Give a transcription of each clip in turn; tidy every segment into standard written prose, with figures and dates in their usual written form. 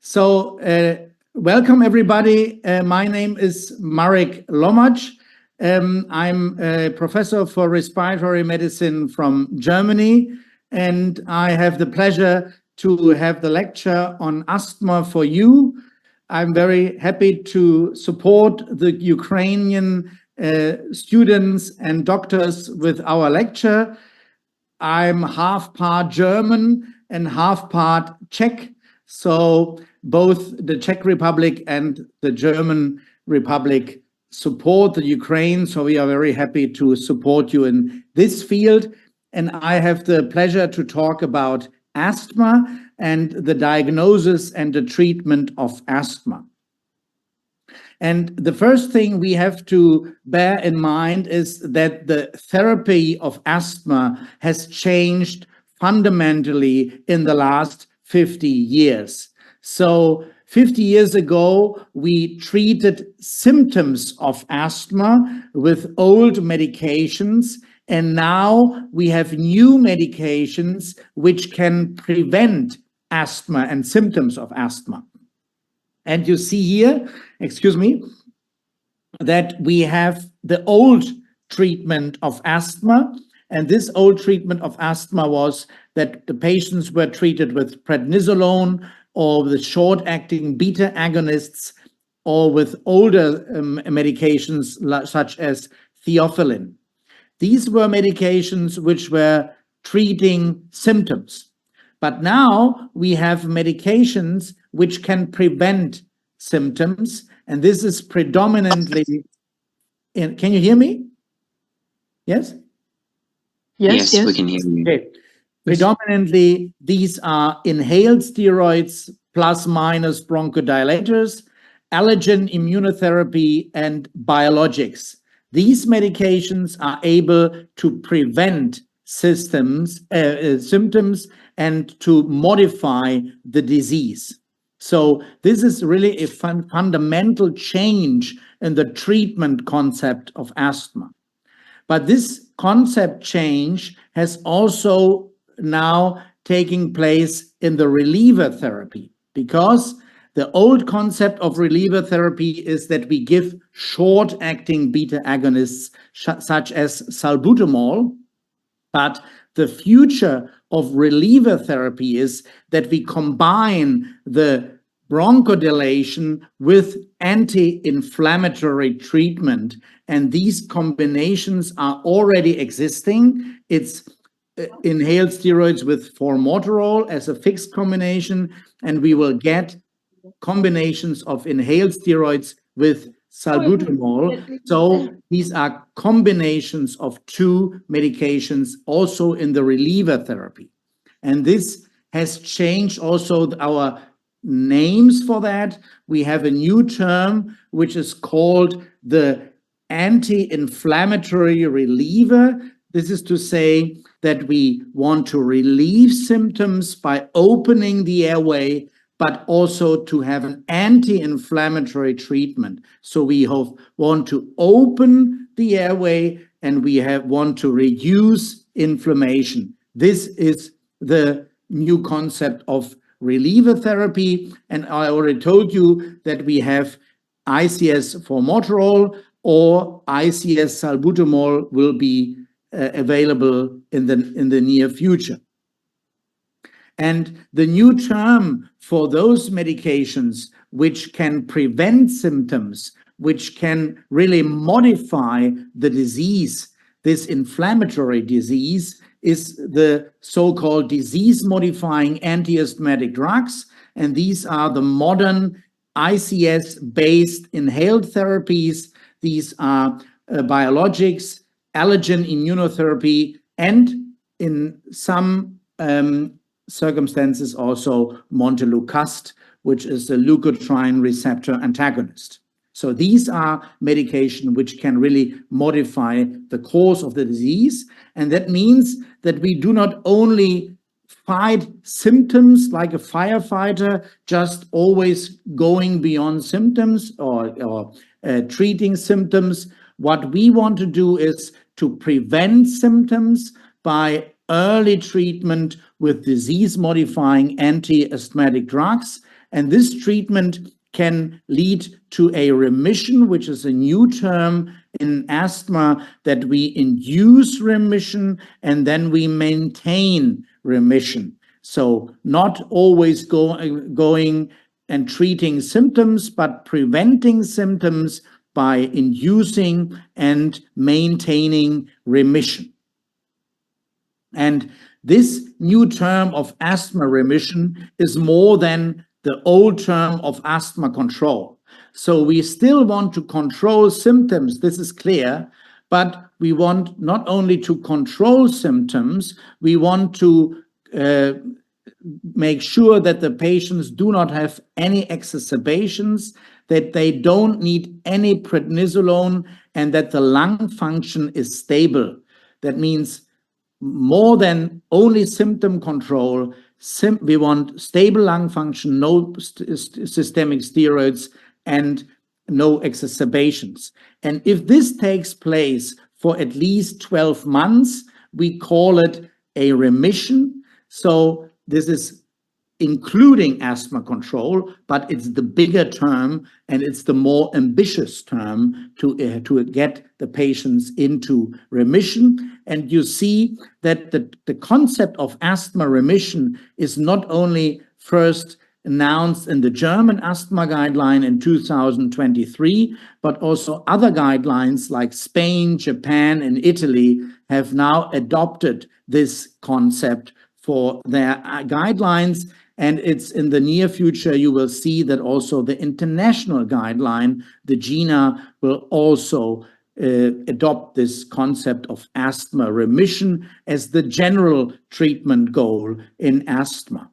So, welcome everybody. My name is Marek Lommatch. I'm a professor for respiratory medicine from Germany, and I have the pleasure to have the lecture on asthma for you. I'm very happy to support the Ukrainian students and doctors with our lecture. I'm half part German and half part Czech, so both the Czech Republic and the German Republic support the Ukraine, so we are very happy to support you in this field. And I have the pleasure to talk about asthma and the diagnosis and the treatment of asthma. And the first thing we have to bear in mind is that the therapy of asthma has changed fundamentally in the last 50 years. So 50 years ago, we treated symptoms of asthma with old medications, and now we have new medications which can prevent asthma and symptoms of asthma. And you see here, excuse me, that we have the old treatment of asthma. And this old treatment of asthma was that the patients were treated with prednisolone or with short-acting beta agonists or with older medications such as theophylline. These were medications which were treating symptoms. But now we have medications which can prevent symptoms, and this is predominantly in, can you hear me? Yes? Yes, we can hear you. Okay. Predominantly, these are inhaled steroids plus minus bronchodilators, allergen immunotherapy, and biologics. These medications are able to prevent symptoms and to modify the disease. So this is really a fundamental change in the treatment concept of asthma. But this concept change has also now taking place in the reliever therapy, because the old concept of reliever therapy is that we give short-acting beta agonists such as salbutamol, but the future of reliever therapy is that we combine the bronchodilation with anti-inflammatory treatment, and these combinations are already existing. It's inhaled steroids with formoterol as a fixed combination, and we will get combinations of inhaled steroids with salbutamol. So these are combinations of two medications also in the reliever therapy. And this has changed also our names for that. We have a new term which is called the anti-inflammatory reliever. This is to say that we want to relieve symptoms by opening the airway, but also to have an anti-inflammatory treatment. So we want to open the airway and we want to reduce inflammation. This is the new concept of reliever therapy. And I already told you that we have ICS formoterol or ICS salbutamol will be available in the near future. And the new term for those medications which can prevent symptoms, which can really modify the disease, this inflammatory disease, is the so-called disease-modifying anti-asthmatic drugs. And these are the modern ICS-based inhaled therapies. These are biologics, allergen immunotherapy, and in some circumstances also montelukast, which is a leukotriene receptor antagonist. So these are medications which can really modify the course of the disease. And that means that we do not only fight symptoms like a firefighter, just always going beyond symptoms or treating symptoms. What we want to do is to prevent symptoms by early treatment with disease-modifying anti-asthmatic drugs. And this treatment can lead to a remission, which is a new term in asthma, that we induce remission and then we maintain remission. So not always going and treating symptoms, but preventing symptoms by inducing and maintaining remission. And this new term of asthma remission is more than the old term of asthma control. So we still want to control symptoms, this is clear, but we want not only to control symptoms, we want to make sure that the patients do not have any exacerbations, that they don't need any prednisolone, and that the lung function is stable. That means more than only symptom control, we want stable lung function, no systemic steroids, and no exacerbations. And if this takes place for at least 12 months, we call it a remission. So this is including asthma control, but it's the bigger term and it's the more ambitious term to get the patients into remission. And you see that the concept of asthma remission is not only first announced in the German asthma guideline in 2023, but also other guidelines like Spain, Japan, and Italy have now adopted this concept for their guidelines. And it's in the near future, you will see that also the international guideline, the GINA, will also adopt this concept of asthma remission as the general treatment goal in asthma.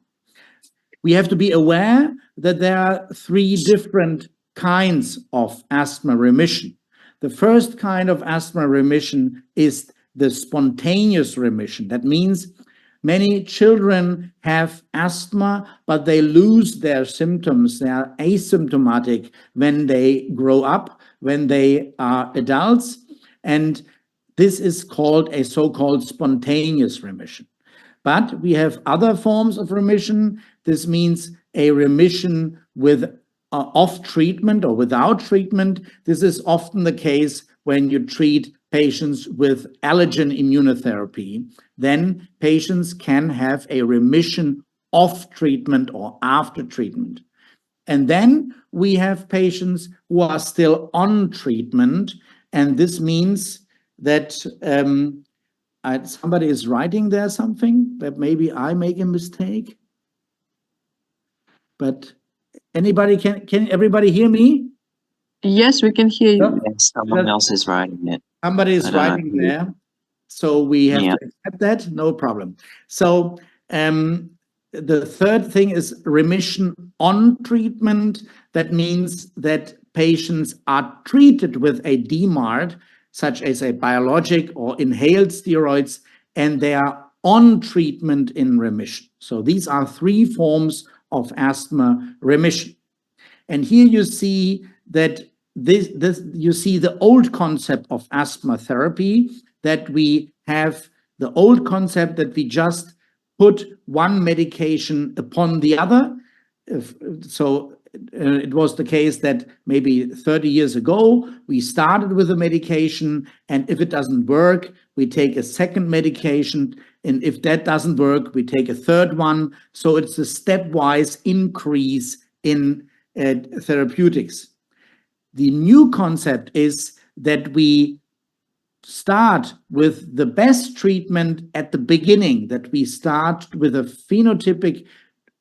We have to be aware that there are three different kinds of asthma remission. The first kind of asthma remission is the spontaneous remission. That means many children have asthma, but they lose their symptoms. They are asymptomatic when they grow up, when they are adults. And this is called a so-called spontaneous remission. But we have other forms of remission. This means a remission with off treatment or without treatment. This is often the case when you treat patients with allergen immunotherapy. Then patients can have a remission off treatment or after treatment. And then we have patients who are still on treatment. And this means that somebody is writing there something that maybe I make a mistake. But anybody can everybody hear me? Yes, we can hear you. Yes, someone else is writing it. Somebody is writing there. So we have to accept that, no problem. So the third thing is remission on treatment. That means that patients are treated with a DMARD, such as a biologic or inhaled steroids, and they are on treatment in remission. So these are three forms of asthma remission. And here you see that you see the old concept of asthma therapy, that we have the old concept that we just put one medication upon the other. It was the case that maybe 30 years ago, we started with a medication, and if it doesn't work, we take a second medication, and if that doesn't work, we take a third one. So it's a stepwise increase in therapeutics. The new concept is that we start with the best treatment at the beginning, that we start with a phenotypic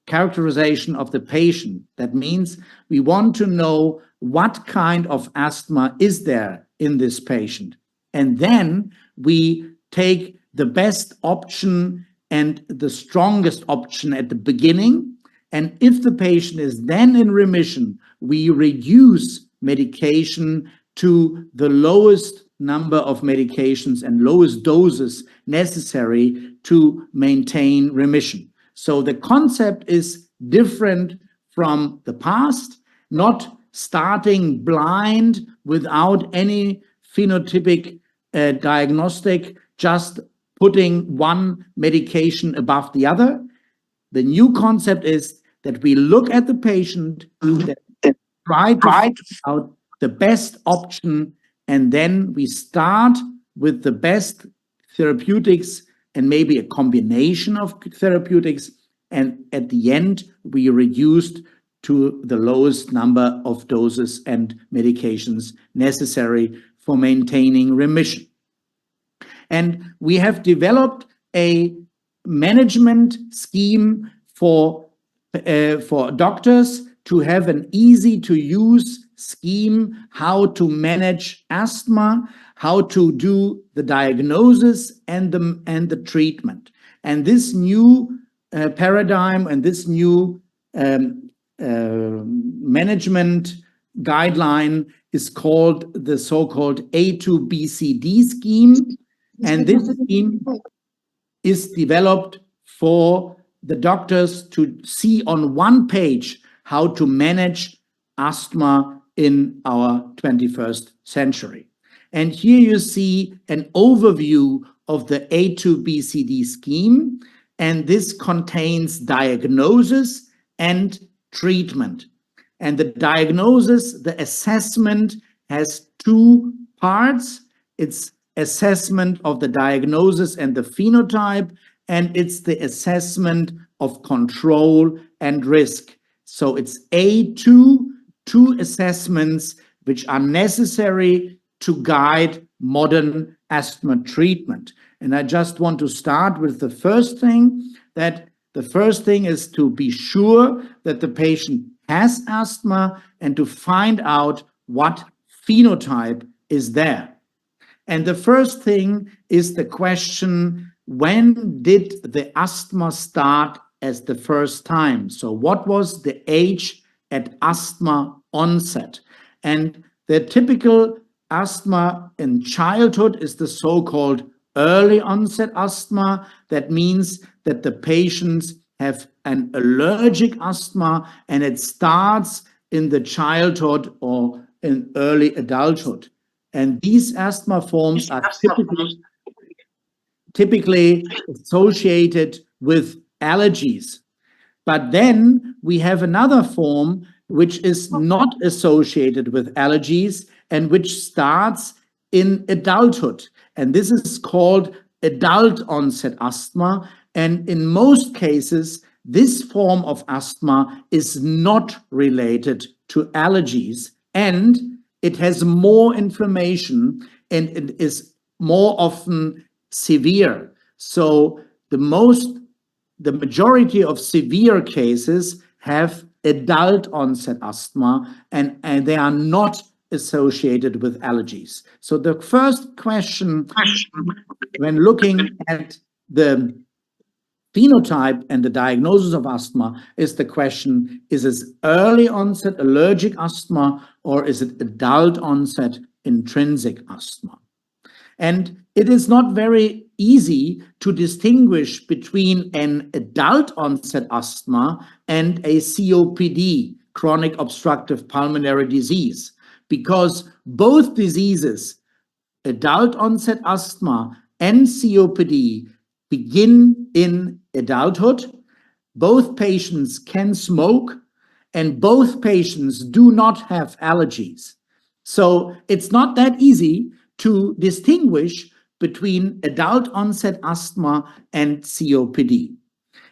characterization of the patient. That means we want to know what kind of asthma is there in this patient. And then we take the best option and the strongest option at the beginning. And if the patient is then in remission, we reduce medication to the lowest number of medications and lowest doses necessary to maintain remission. So the concept is different from the past, not starting blind without any phenotypic diagnostic, just putting one medication above the other. The new concept is that we look at the patient, that try to find out the best option, and then we start with the best therapeutics and maybe a combination of therapeutics, and at the end we reduced to the lowest number of doses and medications necessary for maintaining remission. And we have developed a management scheme for doctors to have an easy-to-use scheme, how to manage asthma, how to do the diagnosis and the treatment. And this new paradigm and this new management guideline is called the so-called A2BCD scheme. And this scheme is developed for the doctors to see on one page how to manage asthma in our 21st century. And here you see an overview of the A2BCD scheme, and this contains diagnosis and treatment. And the diagnosis, the assessment, has two parts. It's assessment of the diagnosis and the phenotype, and it's the assessment of control and risk. So it's two assessments which are necessary to guide modern asthma treatment. And I just want to start with the first thing, that the first thing is to be sure that the patient has asthma and to find out what phenotype is there. And the first thing is the question, when did the asthma start as the first time? So what was the age at asthma onset? And the typical asthma in childhood is the so-called early onset asthma. That means that the patients have an allergic asthma and it starts in the childhood or in early adulthood. And these asthma forms are typically associated with allergies. But then we have another form which is not associated with allergies and which starts in adulthood. And this is called adult onset asthma. And in most cases, this form of asthma is not related to allergies, and it has more inflammation and it is more often severe. So the majority of severe cases have adult onset asthma, and they are not associated with allergies. So the first question when looking at the phenotype and the diagnosis of asthma is the question, is it early onset allergic asthma or is it adult onset intrinsic asthma? And it is not very easy to distinguish between an adult onset asthma and a COPD, chronic obstructive pulmonary disease, because both diseases, adult onset asthma and COPD, begin in adulthood. Both patients can smoke and both patients do not have allergies. So it's not that easy to distinguish between adult onset asthma and COPD.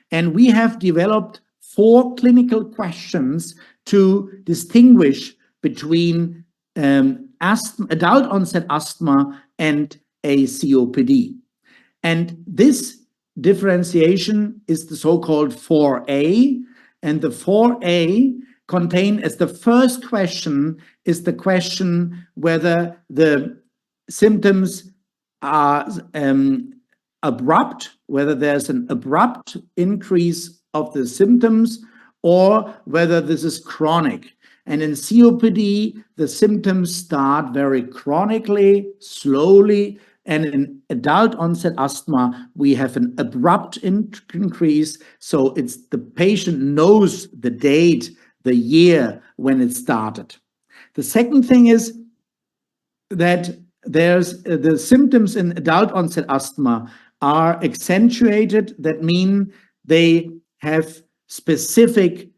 And we have developed 4 clinical questions to distinguish between adult onset asthma and a COPD. And this differentiation is the so-called 4A, and the 4A contain as the first question is the question whether the symptoms are abrupt, whether there's an abrupt increase of the symptoms, or whether this is chronic. And in COPD, the symptoms start very chronically, slowly, and in adult onset asthma, we have an abrupt increase. So it's the patient knows the date, the year when it started. The second thing is that there's the symptoms in adult onset asthma are accentuated. That means they have specific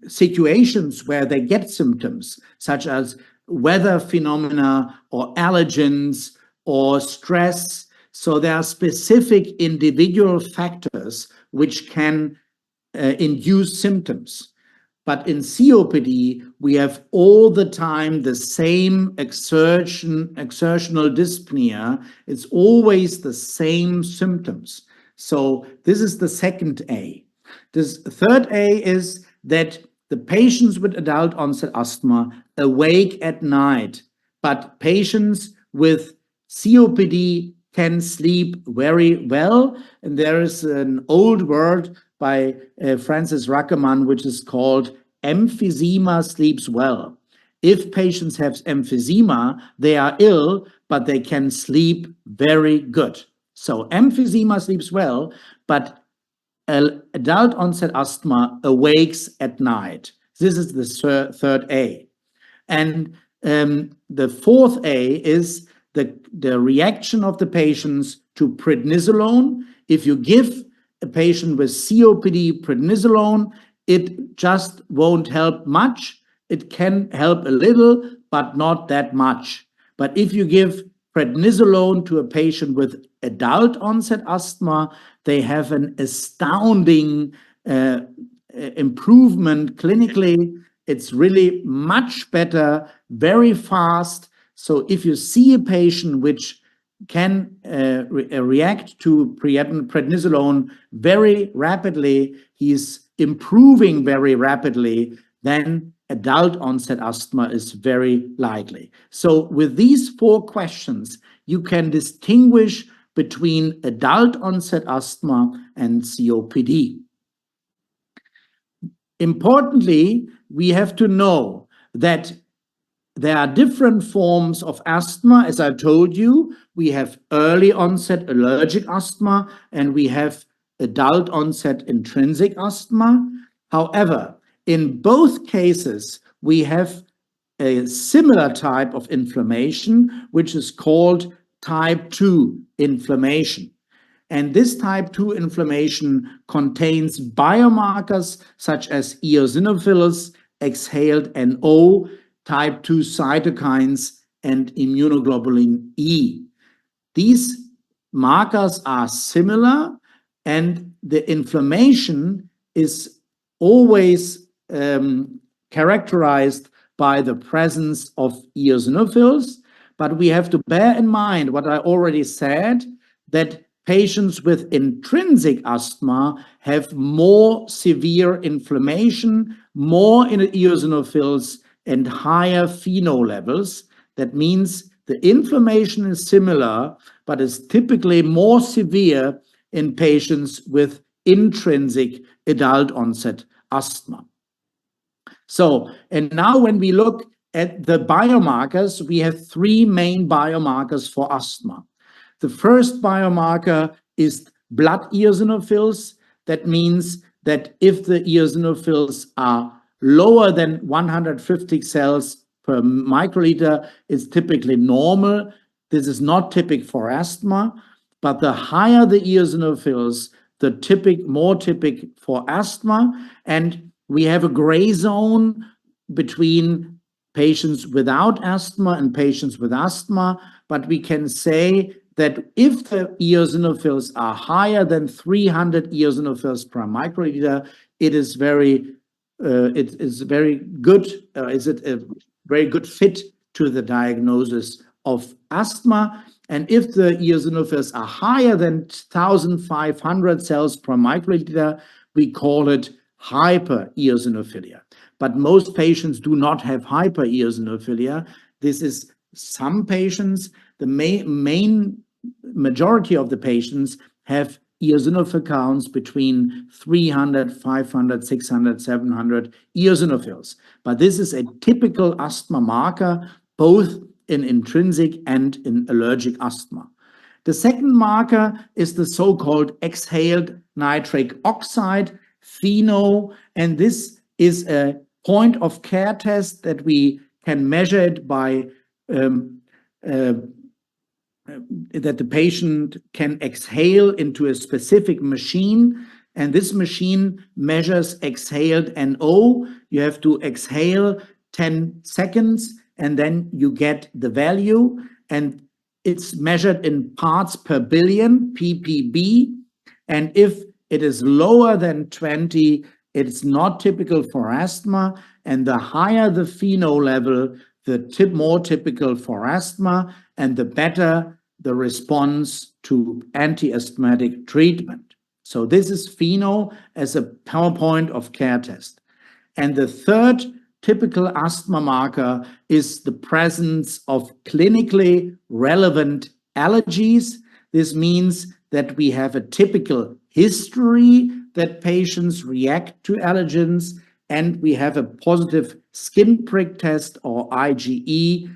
situations where they get symptoms, such as weather phenomena or allergens or stress. So there are specific individual factors which can induce symptoms. But in COPD, we have all the time the same exertional dyspnea. It's always the same symptoms. So this is the second A. This third A is that the patients with adult onset asthma awake at night, but patients with COPD can sleep very well. And there is an old word by Francis Ruckerman, which is called emphysema sleeps well. If patients have emphysema, they are ill, but they can sleep very good. So emphysema sleeps well, but adult onset asthma awakes at night. This is the third A. And the fourth A is the reaction of the patients to prednisolone. If you give a patient with COPD prednisolone, it just won't help much. It can help a little, but not that much. But if you give prednisolone to a patient with adult onset asthma, they have an astounding improvement clinically. It's really much better, very fast. So if you see a patient which can react to prednisolone very rapidly, he's improving very rapidly, then adult onset asthma is very likely. So with these four questions, you can distinguish between adult onset asthma and COPD. Importantly, we have to know that there are different forms of asthma. As I told you, we have early onset allergic asthma and we have adult onset intrinsic asthma. However, in both cases, we have a similar type of inflammation, which is called type 2 inflammation. And this type 2 inflammation contains biomarkers such as eosinophils, exhaled NO, type 2 cytokines, and immunoglobulin E. These markers are similar, and the inflammation is always characterized by the presence of eosinophils. But we have to bear in mind what I already said, that patients with intrinsic asthma have more severe inflammation, more eosinophils, and higher FeNO levels. That means the inflammation is similar, but is typically more severe in patients with intrinsic adult onset asthma. So, and now when we look at the biomarkers, we have three main biomarkers for asthma. The first biomarker is blood eosinophils. That means that if the eosinophils are lower than 150 cells per microliter, it's typically normal. This is not typical for asthma, but the higher the eosinophils, the more typical for asthma. And we have a gray zone between patients without asthma and patients with asthma, but we can say that if the eosinophils are higher than 300 eosinophils per microliter, it is very good. Is it a very good fit to the diagnosis of asthma? And if the eosinophils are higher than 1,500 cells per microliter, we call it hypereosinophilia. But most patients do not have hypereosinophilia. This is some patients. The main majority of the patients have eosinophil counts between 300, 500, 600, 700 eosinophils. But this is a typical asthma marker, both in intrinsic and in allergic asthma. The second marker is the so-called exhaled nitric oxide, FeNO, and this is a point of care test that we can measure it by that the patient can exhale into a specific machine. And this machine measures exhaled NO. You have to exhale 10 seconds, and then you get the value. And it's measured in parts per billion, ppb. And if it is lower than 20, it's not typical for asthma. And the higher the FeNO level, the more typical for asthma, and the better the response to anti-asthmatic treatment. So this is FeNO as a point of care test. And the third typical asthma marker is the presence of clinically relevant allergies. This means that we have a typical history that patients react to allergens, and we have a positive skin prick test or IgE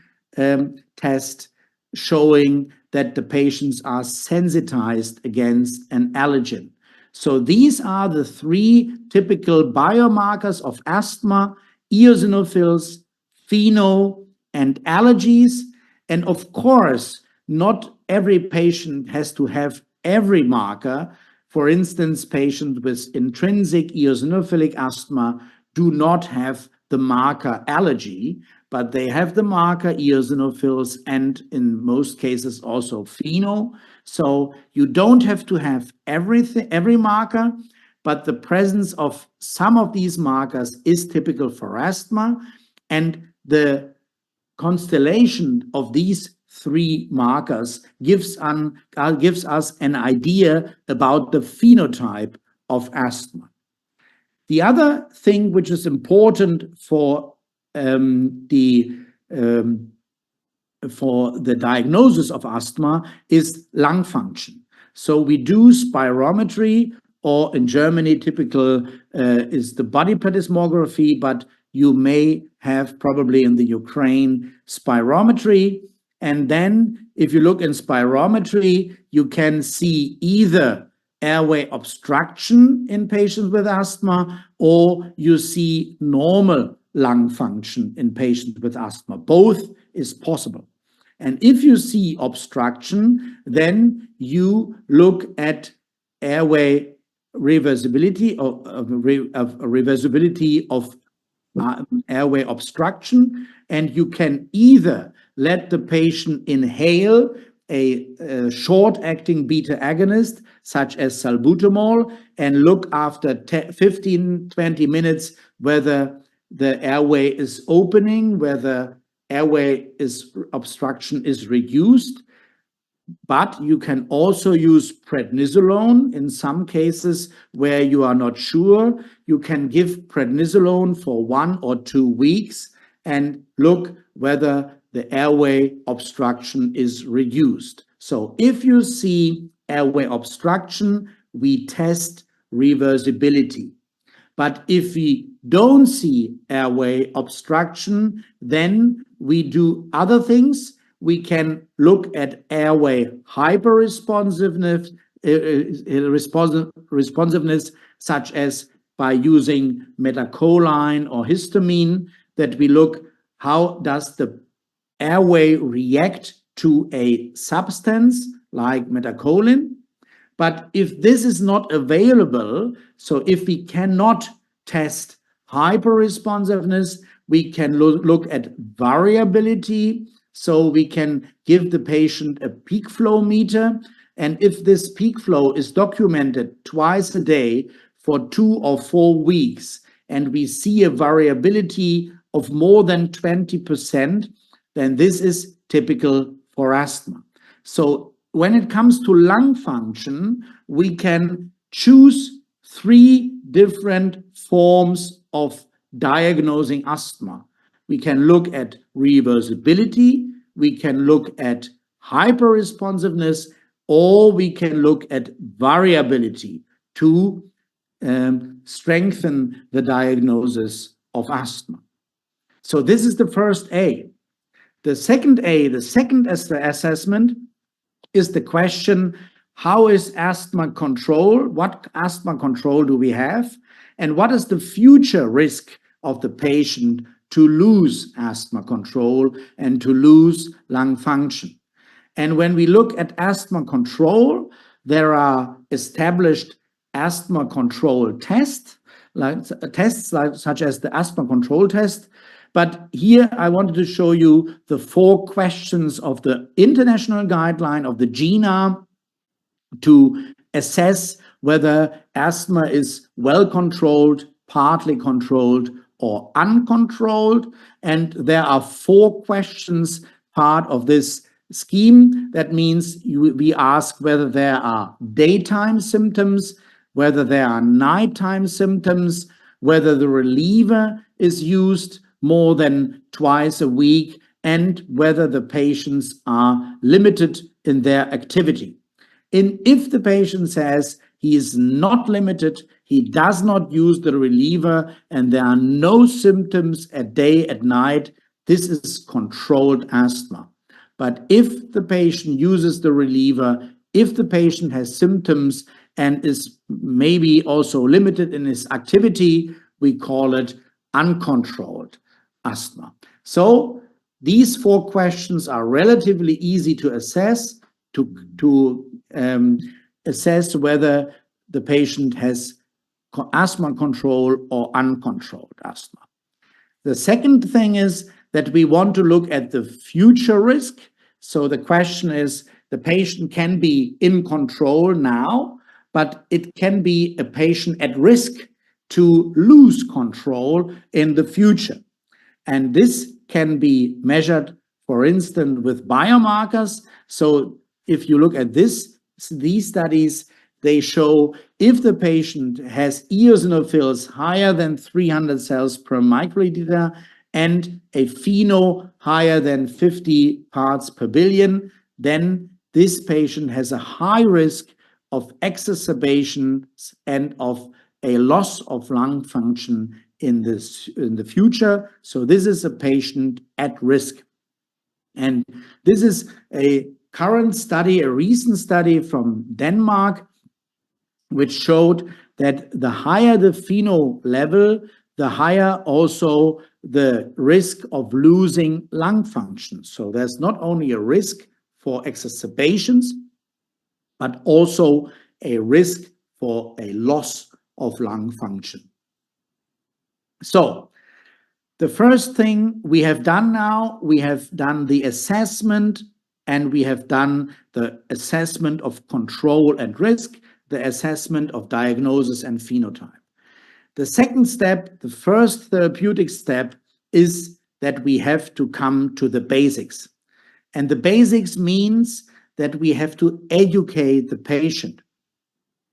test showing that the patients are sensitized against an allergen. So these are the three typical biomarkers of asthma: eosinophils, FeNO, and allergies. And of course, not every patient has to have every marker. For instance, patients with intrinsic eosinophilic asthma do not have the marker allergy, but they have the marker eosinophils and in most cases also FeNO. So you don't have to have every marker, but the presence of some of these markers is typical for asthma. And the constellation of these three markers gives us an idea about the phenotype of asthma. The other thing which is important for the diagnosis of asthma is lung function. So we do spirometry, or in Germany typical is the body plethysmography, but you may have probably in the Ukraine spirometry. And then if you look in spirometry, you can see either airway obstruction in patients with asthma, or you see normal lung function in patients with asthma. Both is possible. And if you see obstruction, then you look at airway reversibility of airway obstruction, and you can either let the patient inhale a short-acting beta agonist, such as salbutamol, and look after 15-20 minutes whether the airway is opening, whether airway obstruction is reduced. But you can also use prednisolone in some cases where you are not sure. You can give prednisolone for 1 or 2 weeks and look whether the airway obstruction is reduced. So if you see airway obstruction, we test reversibility. But if we don't see airway obstruction, then we do other things. We can look at airway hyperresponsiveness, responsiveness, such as by using methacholine or histamine, that we look how does the airway react to a substance like methacholine. But if this is not available, so if we cannot test hyperresponsiveness, we can look at variability. So we can give the patient a peak flow meter. And if this peak flow is documented twice a day for 2 or 4 weeks, and we see a variability of more than 20%, then this is typical for asthma. So when it comes to lung function, we can choose 3 different forms of diagnosing asthma. We can look at reversibility, we can look at hyperresponsiveness, or we can look at variability to strengthen the diagnosis of asthma. So this is the first A. The second A, the second assessment, is the question, how is asthma control? What asthma control do we have? And what is the future risk of the patient to lose asthma control and to lose lung function? And when we look at asthma control, there are established asthma control test, such as the asthma control test. But here I wanted to show you the 4 questions of the international guideline of the GINA to assess whether asthma is well controlled, partly controlled, or uncontrolled. And there are 4 questions part of this scheme. That means we ask whether there are daytime symptoms, whether there are nighttime symptoms, whether the reliever is used more than twice a week, and whether the patients are limited in their activity. And if the patient says he is not limited, he does not use the reliever, and there are no symptoms at day, at night, this is controlled asthma. But if the patient uses the reliever, if the patient has symptoms and is maybe also limited in his activity, we call it uncontrolled asthma. So these 4 questions are relatively easy to assess, to assess whether the patient has asthma control or uncontrolled asthma. The second thing is that we want to look at the future risk. So the question is, the patient can be in control now, but it can be a patient at risk to lose control in the future. And this can be measured, for instance, with biomarkers. So if you look at these studies, they show if the patient has eosinophils higher than 300 cells per microliter and a FeNO higher than 50 parts per billion, then this patient has a high risk of exacerbations and of a loss of lung function in the future. So this is a patient at risk. And this is a current study, a recent study from Denmark, which showed that the higher the FeNO level, the higher also the risk of losing lung function. So there's not only a risk for exacerbations, but also a risk for a loss of lung function. So the first thing we have done now, we have done the assessment, and we have done the assessment of control and risk, the assessment of diagnosis and phenotype. The second step, the first therapeutic step, is that we have to come to the basics. And the basics means that we have to educate the patient.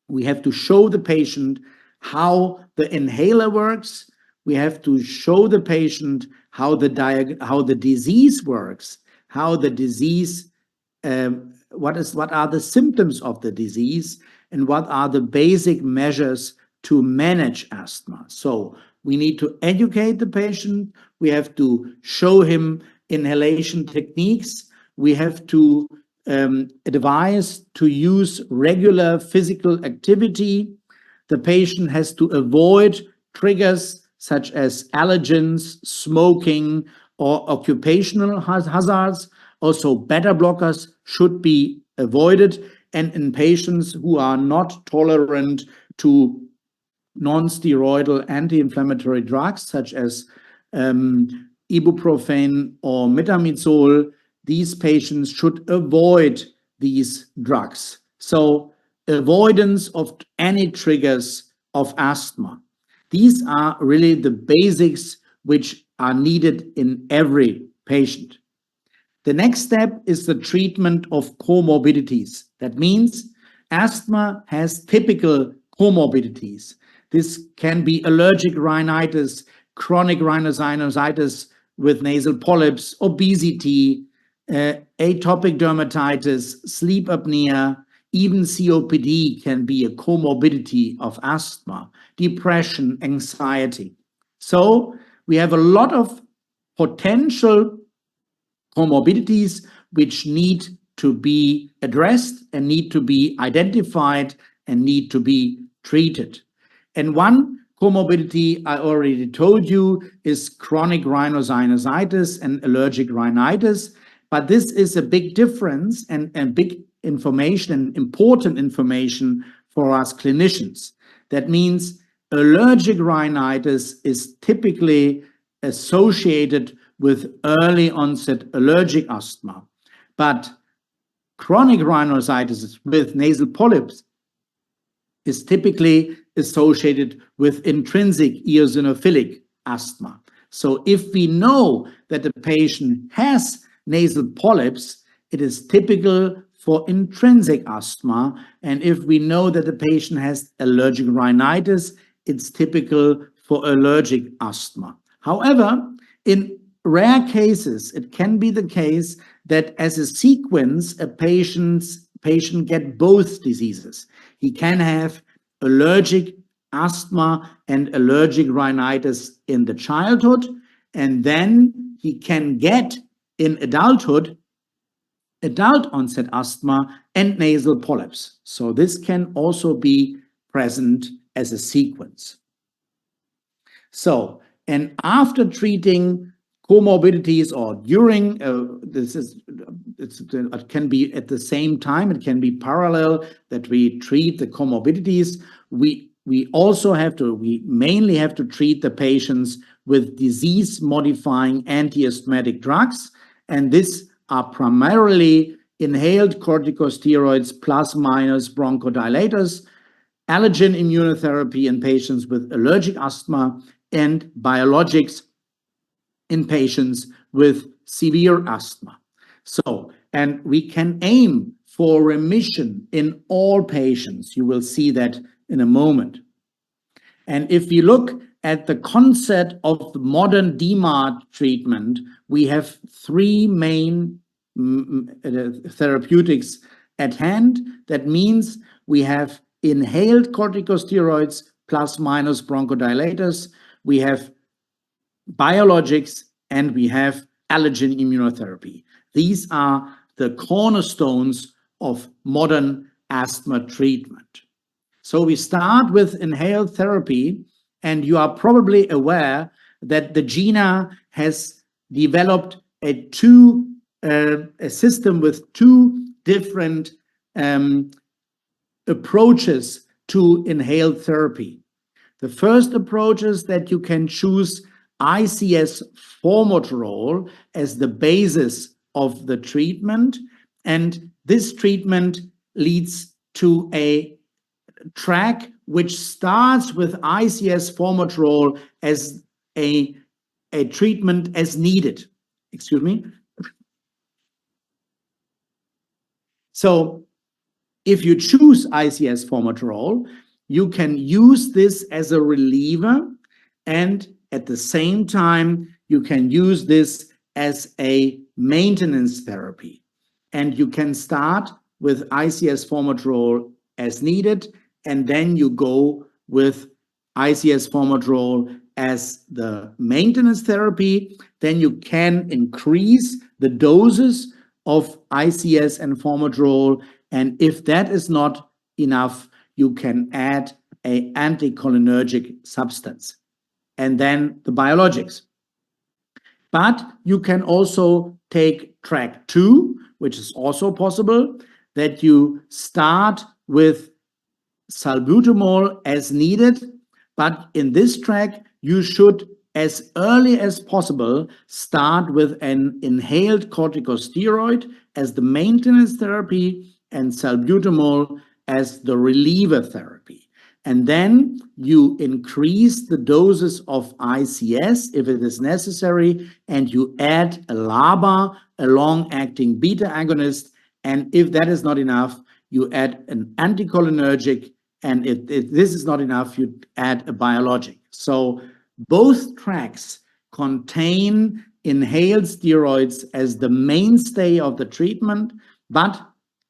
We have to show the patient how the inhaler works. We have to show the patient how the disease works, how the disease, what are the symptoms of the disease, and what are the basic measures to manage asthma. So we need to educate the patient. We have to show him inhalation techniques. We have to advise to use regular physical activity. The patient has to avoid triggers such as allergens, smoking, or occupational hazards. Also, beta blockers should be avoided. And in patients who are not tolerant to non-steroidal anti-inflammatory drugs such as ibuprofen or metamizole, these patients should avoid these drugs. So avoidance of any triggers of asthma. These are really the basics which are needed in every patient. The next step is the treatment of comorbidities. That means asthma has typical comorbidities. This can be allergic rhinitis, chronic rhinosinusitis with nasal polyps, obesity, atopic dermatitis, sleep apnea, even COPD can be a comorbidity of asthma, depression, anxiety. So we have a lot of potential comorbidities which need to be addressed and need to be identified and need to be treated. And one comorbidity I already told you is chronic rhinosinusitis and allergic rhinitis. But this is a big difference and big information and important information for us clinicians. That means allergic rhinitis is typically associated with early onset allergic asthma, but chronic rhinosinusitis with nasal polyps is typically associated with intrinsic eosinophilic asthma. So if we know that the patient has nasal polyps, it is typical for intrinsic asthma. And if we know that the patient has allergic rhinitis, it's typical for allergic asthma. However, in rare cases, it can be the case that as a sequence, a patient get both diseases. He can have allergic asthma and allergic rhinitis in the childhood, and then he can get in adulthood adult onset asthma and nasal polyps. So this can also be present as a sequence. So, and after treating comorbidities or during, it can be at the same time, it can be parallel that we treat the comorbidities. We mainly have to treat the patients with disease-modifying anti-asthmatic drugs, and these are primarily inhaled corticosteroids plus minus bronchodilators, allergen immunotherapy in patients with allergic asthma, and biologics in patients with severe asthma. So, and we can aim for remission in all patients. You will see that in a moment. And if we look at the concept of the modern DMARD treatment, we have three main therapeutics at hand. That means we have inhaled corticosteroids plus minus bronchodilators, we have biologics, and we have allergen immunotherapy. These are the cornerstones of modern asthma treatment. So we start with inhaled therapy, and you are probably aware that the GINA has developed a system with two different approaches to inhaled therapy. The first approach is that you can choose ICS formoterol as the basis of the treatment, and this treatment leads to a track which starts with ICS formoterol as a treatment as needed. Excuse me. So if you choose ICS formoterol, you can use this as a reliever, and at the same time, you can use this as a maintenance therapy. And you can start with ICS formoterol as needed, and then you go with ICS formoterol as the maintenance therapy. Then you can increase the doses of ICS and formoterol, and if that is not enough, you can add an anticholinergic substance, and then the biologics. But you can also take track 2, which is also possible, that you start with salbutamol as needed, but in this track, you should, as early as possible, start with an inhaled corticosteroid as the maintenance therapy and salbutamol as the reliever therapy. And then you increase the doses of ICS if it is necessary, and you add a LABA, a long-acting beta agonist, and if that is not enough, you add an anticholinergic, and if this is not enough, you add a biologic. So both tracks contain inhaled steroids as the mainstay of the treatment, but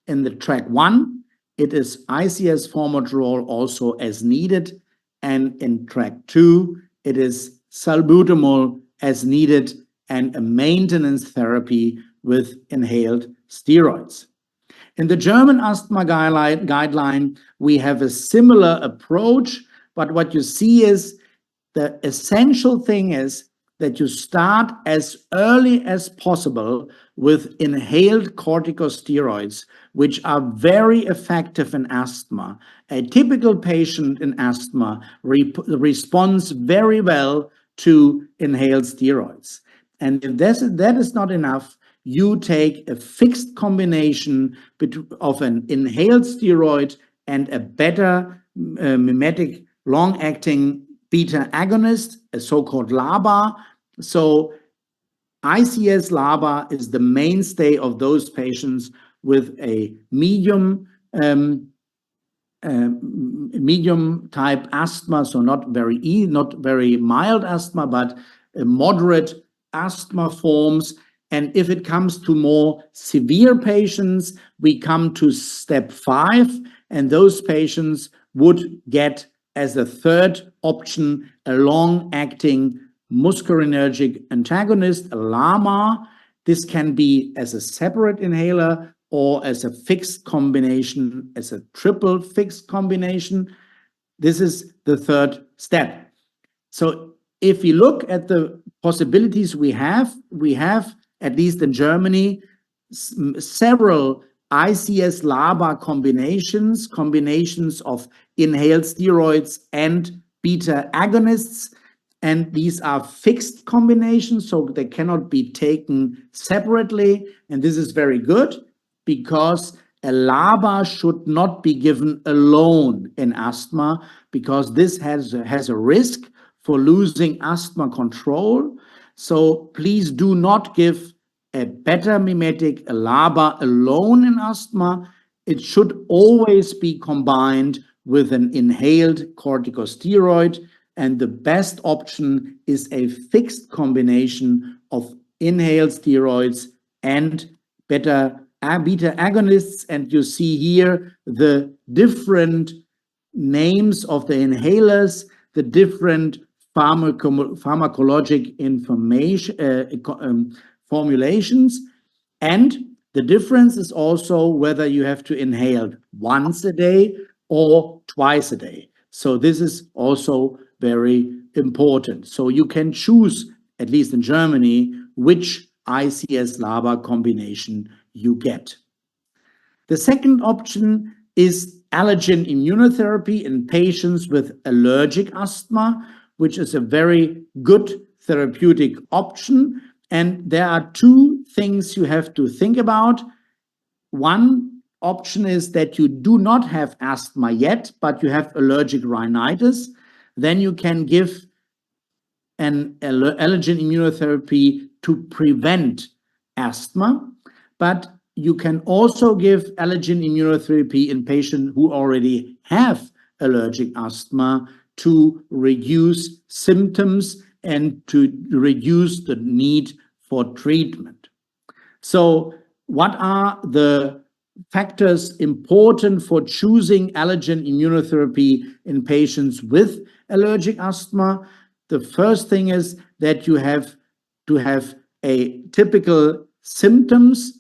in the track 1, it is ICS formoterol also as needed, and in track 2, it is salbutamol as needed and a maintenance therapy with inhaled steroids. In the German asthma guideline, we have a similar approach, but what you see is the essential thing is that you start as early as possible with inhaled corticosteroids, which are very effective in asthma. A typical patient in asthma responds very well to inhaled steroids. And if that is not enough, you take a fixed combination of an inhaled steroid and a better mimetic long-acting beta agonist, a so-called LABA. So ICS LABA is the mainstay of those patients with a medium type asthma, so not very mild asthma, but moderate asthma forms. And if it comes to more severe patients, we come to step 5, and those patients would get as a third option a long-acting muscarininergic antagonist, a LAMA. This can be as a separate inhaler or as a fixed combination, as a triple fixed combination. This is the third step. So if we look at the possibilities we have, at least in Germany, several ICS LABA combinations of inhaled steroids and beta agonists. And these are fixed combinations, so they cannot be taken separately. And this is very good because a LABA should not be given alone in asthma, because this has a risk for losing asthma control. So please do not give a beta mimetic, a LABA alone in asthma. It should always be combined with an inhaled corticosteroid, and the best option is a fixed combination of inhaled steroids and beta agonists. And you see here the different names of the inhalers, the different pharmacologic information formulations, and the difference is also whether you have to inhale once a day or twice a day. So this is also very important. So you can choose, at least in Germany, which ICS LABA combination you get. The second option is allergen immunotherapy in patients with allergic asthma, which is a very good therapeutic option. And there are two things you have to think about. One option is that you do not have asthma yet, but you have allergic rhinitis. Then you can give an allergen immunotherapy to prevent asthma. But you can also give allergen immunotherapy in patients who already have allergic asthma to reduce symptoms and to reduce the need for treatment. So what are the factors important for choosing allergen immunotherapy in patients with allergic asthma? The first thing is that you have to have a typical symptoms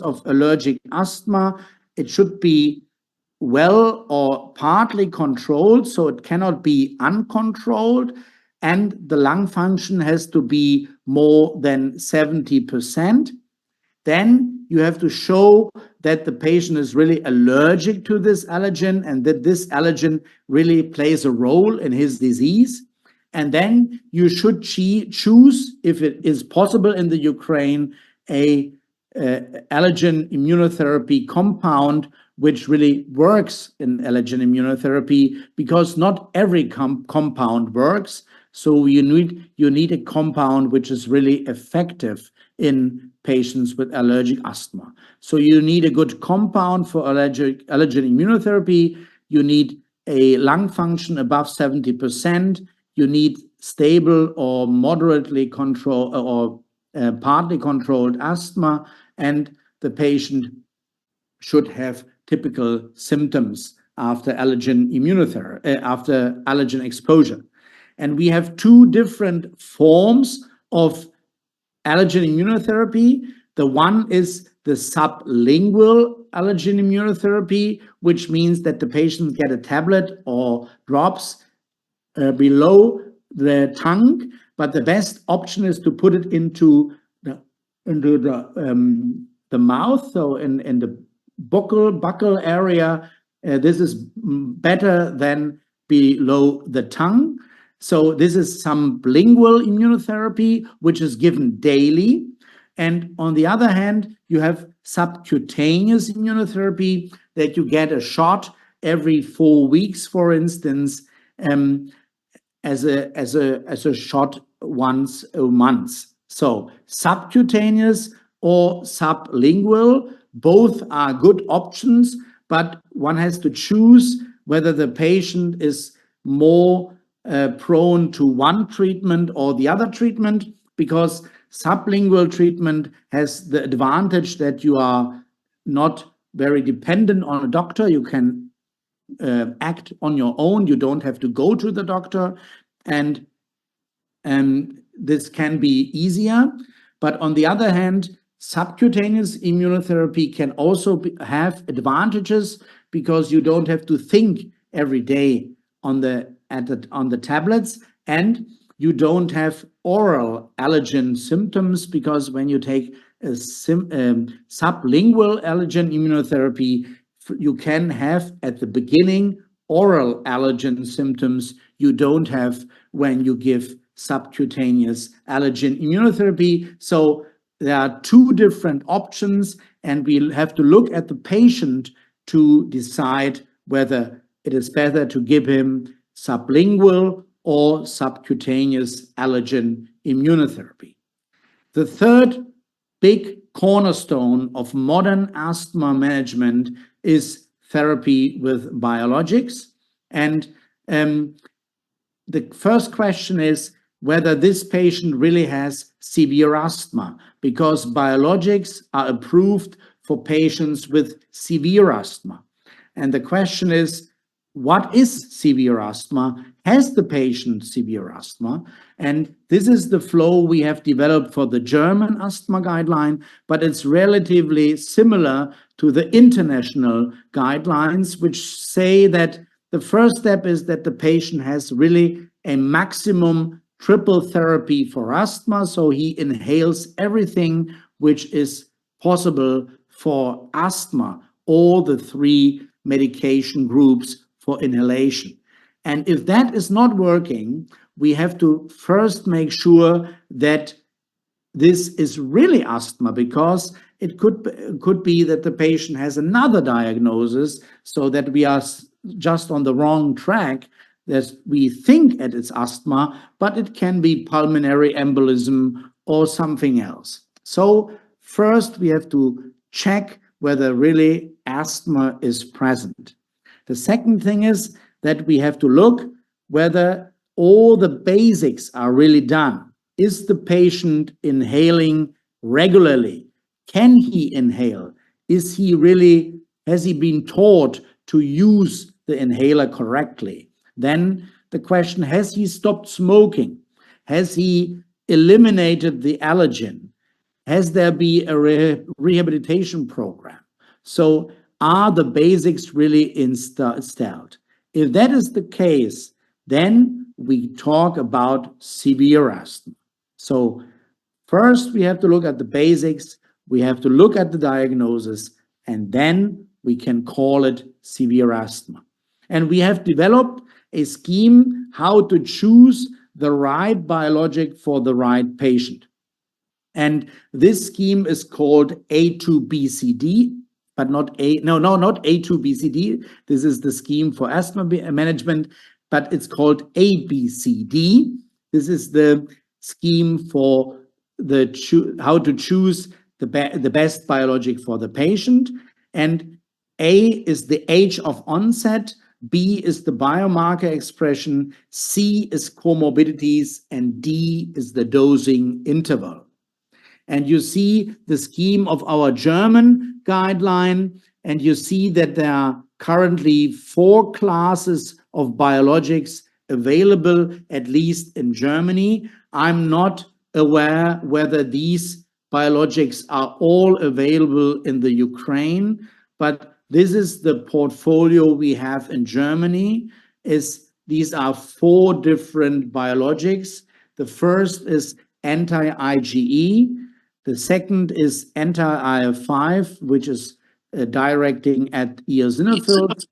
of allergic asthma. It should be well or partly controlled, so it cannot be uncontrolled. And the lung function has to be more than 70%. Then you have to show that the patient is really allergic to this allergen and that this allergen really plays a role in his disease. And then you should choose, if it is possible in the Ukraine, a allergen immunotherapy compound which really works in allergen immunotherapy, because not every compound works. So you need a compound which is really effective in patients with allergic asthma. So you need a good compound for allergen immunotherapy. You need a lung function above 70%. You need stable or moderately controlled or partly controlled asthma, and the patient should have typical symptoms after allergen immunotherapy, after allergen exposure. And we have two different forms of allergen immunotherapy. The one is the sublingual allergen immunotherapy, which means that the patients get a tablet or drops below the tongue, but the best option is to put it into the the mouth, so in the buccal area. This is better than below the tongue. So this is sublingual immunotherapy, which is given daily. And on the other hand, you have subcutaneous immunotherapy that you get a shot every 4 weeks, for instance, as a shot once a month. So subcutaneous or sublingual, both are good options, but one has to choose whether the patient is more prone to one treatment or the other treatment, because sublingual treatment has the advantage that you are not very dependent on a doctor. You can act on your own. You don't have to go to the doctor, and this can be easier. But on the other hand, subcutaneous immunotherapy can also have advantages, because you don't have to think every day on the tablets, and you don't have oral allergen symptoms, because when you take a sublingual allergen immunotherapy, you can have at the beginning oral allergen symptoms you don't have when you give subcutaneous allergen immunotherapy. So there are two different options, and we'll have to look at the patient to decide whether it is better to give him sublingual or subcutaneous allergen immunotherapy. The third big cornerstone of modern asthma management is therapy with biologics. And the first question is whether this patient really has severe asthma, because biologics are approved for patients with severe asthma. And the question is, what is severe asthma? Has the patient severe asthma? And this is the flow we have developed for the German asthma guideline, but it's relatively similar to the international guidelines, which say that the first step is that the patient has really a maximum triple therapy for asthma. So he inhales everything which is possible for asthma, all the three medication groups for inhalation. And if that is not working, we have to first make sure that this is really asthma, because it could be that the patient has another diagnosis, so that we are just on the wrong track, that we think it is asthma, but it can be pulmonary embolism or something else. So first we have to check whether really asthma is present. The second thing is that we have to look whether all the basics are really done. Is the patient inhaling regularly? Can he inhale? Has he been taught to use the inhaler correctly? Then the question, has he stopped smoking? Has he eliminated the allergen? Has there been a rehabilitation program? So are the basics really installed? If that is the case, then we talk about severe asthma. So first we have to look at the basics, we have to look at the diagnosis, and then we can call it severe asthma. And we have developed a scheme how to choose the right biologic for the right patient. And this scheme is called A2BCD, but not A2BCD. This is the scheme for asthma management, but it's called ABCD. This is the scheme for how to choose the best biologic for the patient. And A is the age of onset, B is the biomarker expression, C is comorbidities, and D is the dosing interval. And you see the scheme of our German guideline, and you see that there are currently 4 classes of biologics available, at least in Germany. I'm not aware whether these biologics are all available in the Ukraine, but this is the portfolio we have in Germany. These are 4 different biologics. The first is anti-IgE. The second is anti-IL-5, which is directing at eosinophils.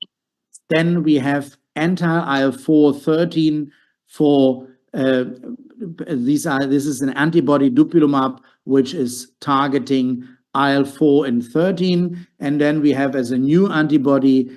Then we have anti-IL-4/13 for this is an antibody dupilumab, which is targeting IL-4 and 13. And then we have as a new antibody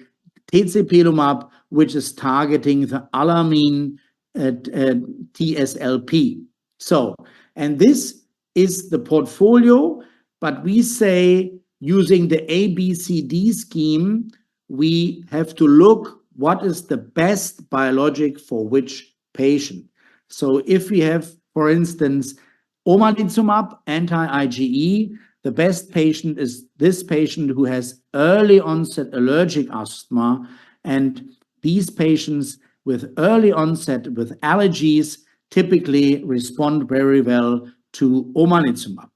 tezepelumab, which is targeting the alarmin TSLP. So, and this is the portfolio, but we say using the ABCD scheme, we have to look what is the best biologic for which patient. So if we have, for instance, omalizumab, anti-IgE, the best patient is this patient who has early onset allergic asthma, and these patients with early onset with allergies typically respond very well to omalizumab.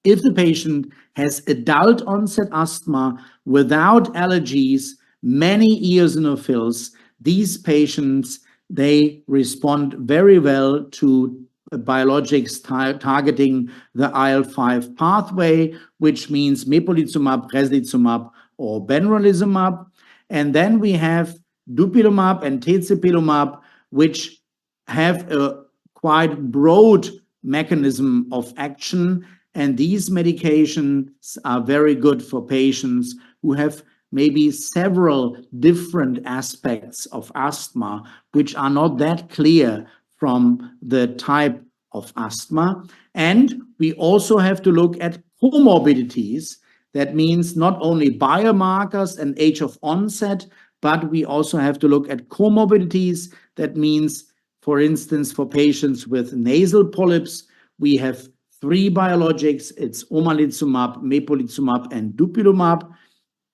If the patient has adult onset asthma without allergies, many eosinophils, these patients, they respond very well to biologics targeting the IL-5 pathway, which means mepolizumab, reslizumab, or benralizumab. And then we have dupilumab and tezepelumab, which have a quite broad mechanism of action. And these medications are very good for patients who have maybe several different aspects of asthma, which are not that clear from the type of asthma. And we also have to look at comorbidities. That means not only biomarkers and age of onset, but we also have to look at comorbidities. That means, for instance, for patients with nasal polyps, we have 3 biologics. It's omalizumab, mepolizumab, and dupilumab.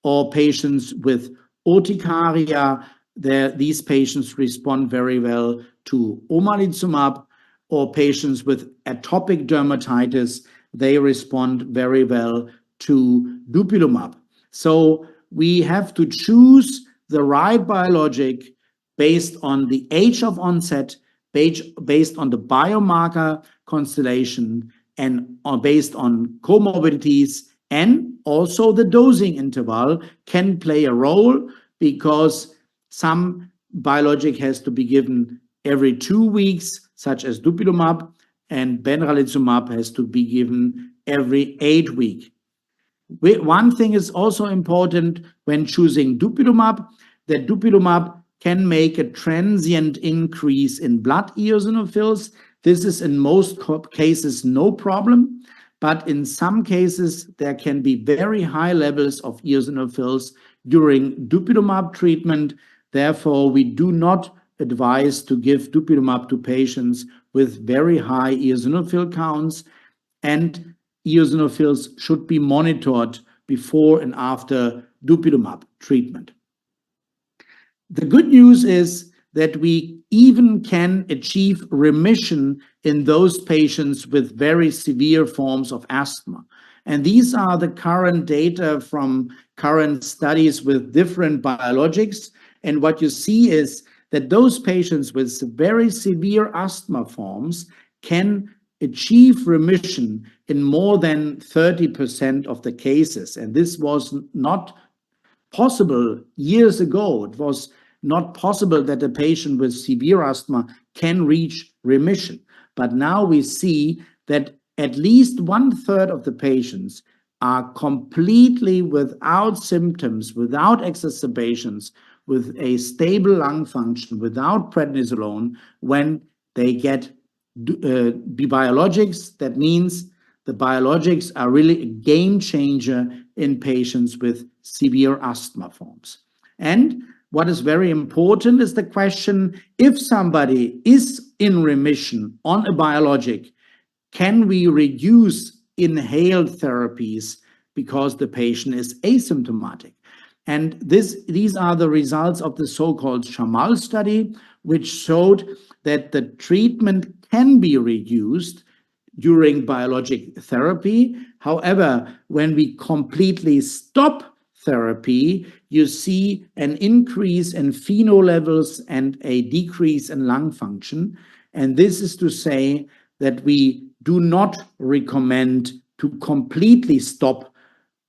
Or patients with urticaria, these patients respond very well to omalizumab. Or patients with atopic dermatitis, they respond very well to dupilumab. So we have to choose the right biologic based on the age of onset, based on the biomarker constellation, and based on comorbidities. And also the dosing interval can play a role, because some biologic has to be given every 2 weeks, such as dupilumab, and benralizumab has to be given every 8 weeks. One thing is also important when choosing dupilumab, that dupilumab can make a transient increase in blood eosinophils. This is in most cases no problem. But in some cases, there can be very high levels of eosinophils during dupilumab treatment. Therefore, we do not advise to give dupilumab to patients with very high eosinophil counts, and eosinophils should be monitored before and after dupilumab treatment. The good news is that we even can achieve remission in those patients with very severe forms of asthma. And these are the current data from current studies with different biologics. And what you see is that those patients with very severe asthma forms can achieve remission in more than 30% of the cases. And this was not possible years ago. It was not possible that a patient with severe asthma can reach remission. But now we see that at least 1/3 of the patients are completely without symptoms, without exacerbations, with a stable lung function, without prednisolone, when they get biologics. That means the biologics are really a game changer in patients with severe asthma forms. And what is very important is the question, if somebody is in remission on a biologic, can we reduce inhaled therapies because the patient is asymptomatic? And these are the results of the so-called Shamal study, which showed that the treatment can be reduced during biologic therapy. However, when we completely stop therapy, you see an increase in FeNO levels and a decrease in lung function. And this is to say that we do not recommend to completely stop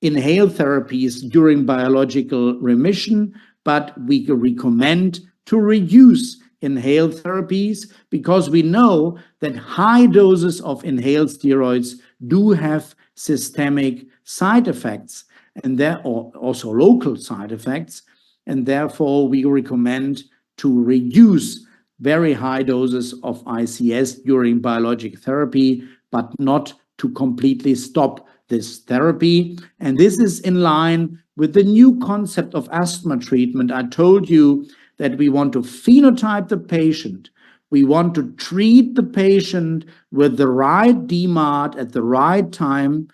inhaled therapies during biological remission, but we recommend to reduce inhaled therapies because we know that high doses of inhaled steroids do have systemic side effects, and there are also local side effects, and therefore we recommend to reduce very high doses of ICS during biologic therapy, but not to completely stop this therapy. And this is in line with the new concept of asthma treatment. I told you that we want to phenotype the patient. We want to treat the patient with the right DMARD at the right time.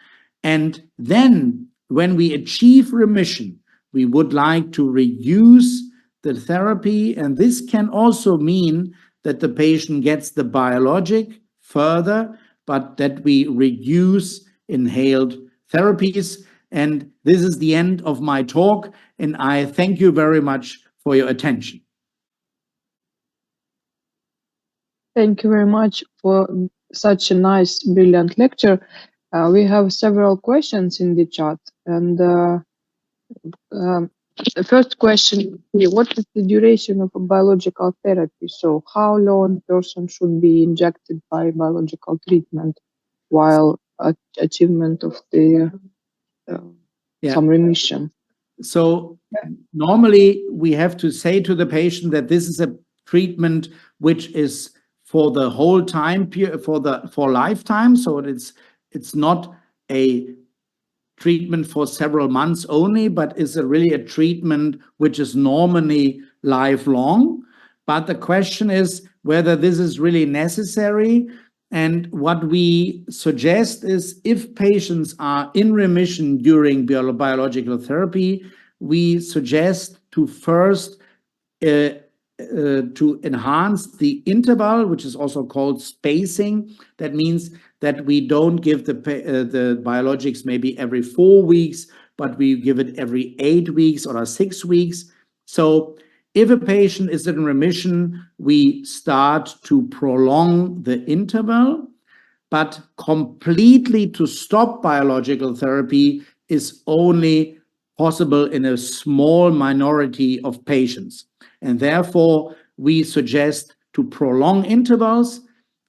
And then when we achieve remission, we would like to reduce the therapy. And this can also mean that the patient gets the biologic further, but that we reduce inhaled therapies. And this is the end of my talk. And I thank you very much for your attention. Thank you very much for such a nice, brilliant lecture. We have several questions in the chat. And the first question, what is the duration of a biological therapy? So how long a person should be injected by biological treatment while achievement of the some remission? So normally we have to say to the patient that this is a treatment which is for the whole time period, for lifetime. So it's not a treatment for several months only, but is really a treatment which is normally lifelong. But the question is whether this is really necessary. And what we suggest is if patients are in remission during biological therapy, we suggest to first to enhance the interval, which is also called spacing. That means that we don't give the biologics maybe every 4 weeks, but we give it every 8 weeks or 6 weeks. So if a patient is in remission, we start to prolong the interval, but completely to stop biological therapy is only possible in a small minority of patients. And therefore, we suggest to prolong intervals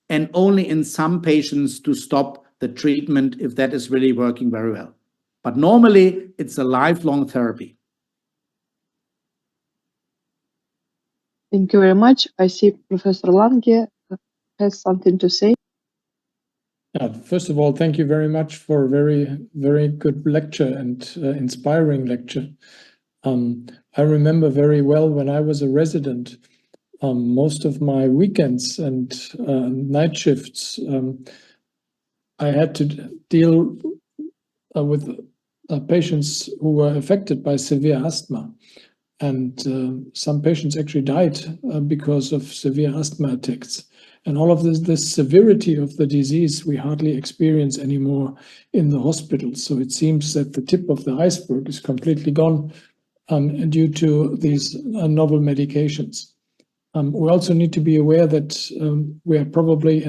and only in some patients to stop the treatment if that is really working very well. But normally, it's a lifelong therapy. Thank you very much. I see Professor Lange has something to say. First of all, thank you very much for a very, very good lecture and inspiring lecture. I remember very well when I was a resident, most of my weekends and night shifts, I had to deal with patients who were affected by severe asthma. And some patients actually died because of severe asthma attacks. And all of this severity of the disease we hardly experience anymore in the hospital. So it seems that the tip of the iceberg is completely gone due to these novel medications. We also need to be aware that we are probably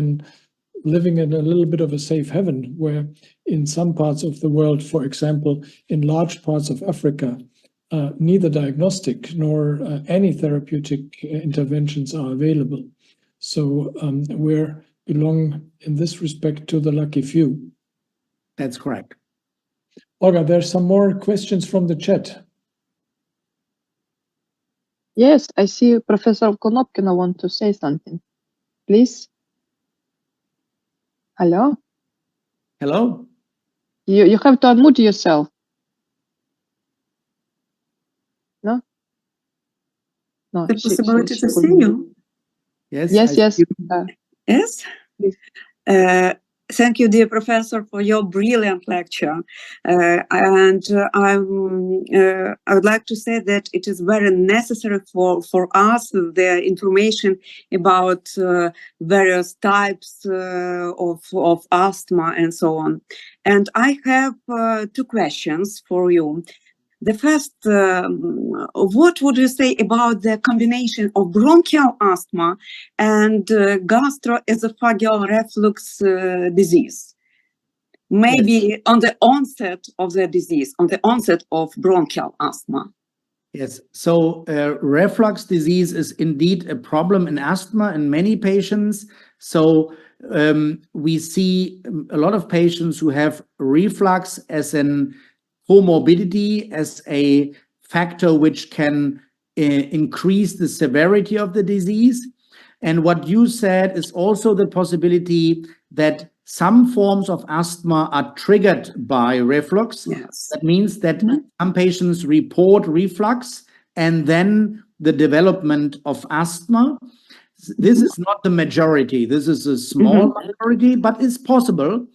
living in a little bit of a safe haven, where in some parts of the world, for example, in large parts of Africa, neither diagnostic nor any therapeutic interventions are available. So we belong in this respect to the lucky few. That's correct. Olga, there's some more questions from the chat. Yes, I see Professor Konopkina want to say something. Please. Hello? Hello? You have to unmute yourself. No? No. The possibility to see you. Yes. Yes. Yes. Thank you, dear professor, for your brilliant lecture. And I would like to say that it is very necessary for us the information about various types of asthma and so on. And I have 2 questions for you. The first, what would you say about the combination of bronchial asthma and gastroesophageal reflux disease? maybe on the onset of the disease, on the onset of bronchial asthma. Yes, so reflux disease is indeed a problem in asthma in many patients. So we see a lot of patients who have reflux as an comorbidity, as a factor which can increase the severity of the disease. And what you said is also the possibility that some forms of asthma are triggered by reflux. Yes. That means that some patients report reflux and then the development of asthma. This is not the majority. This is a small minority, but it's possible.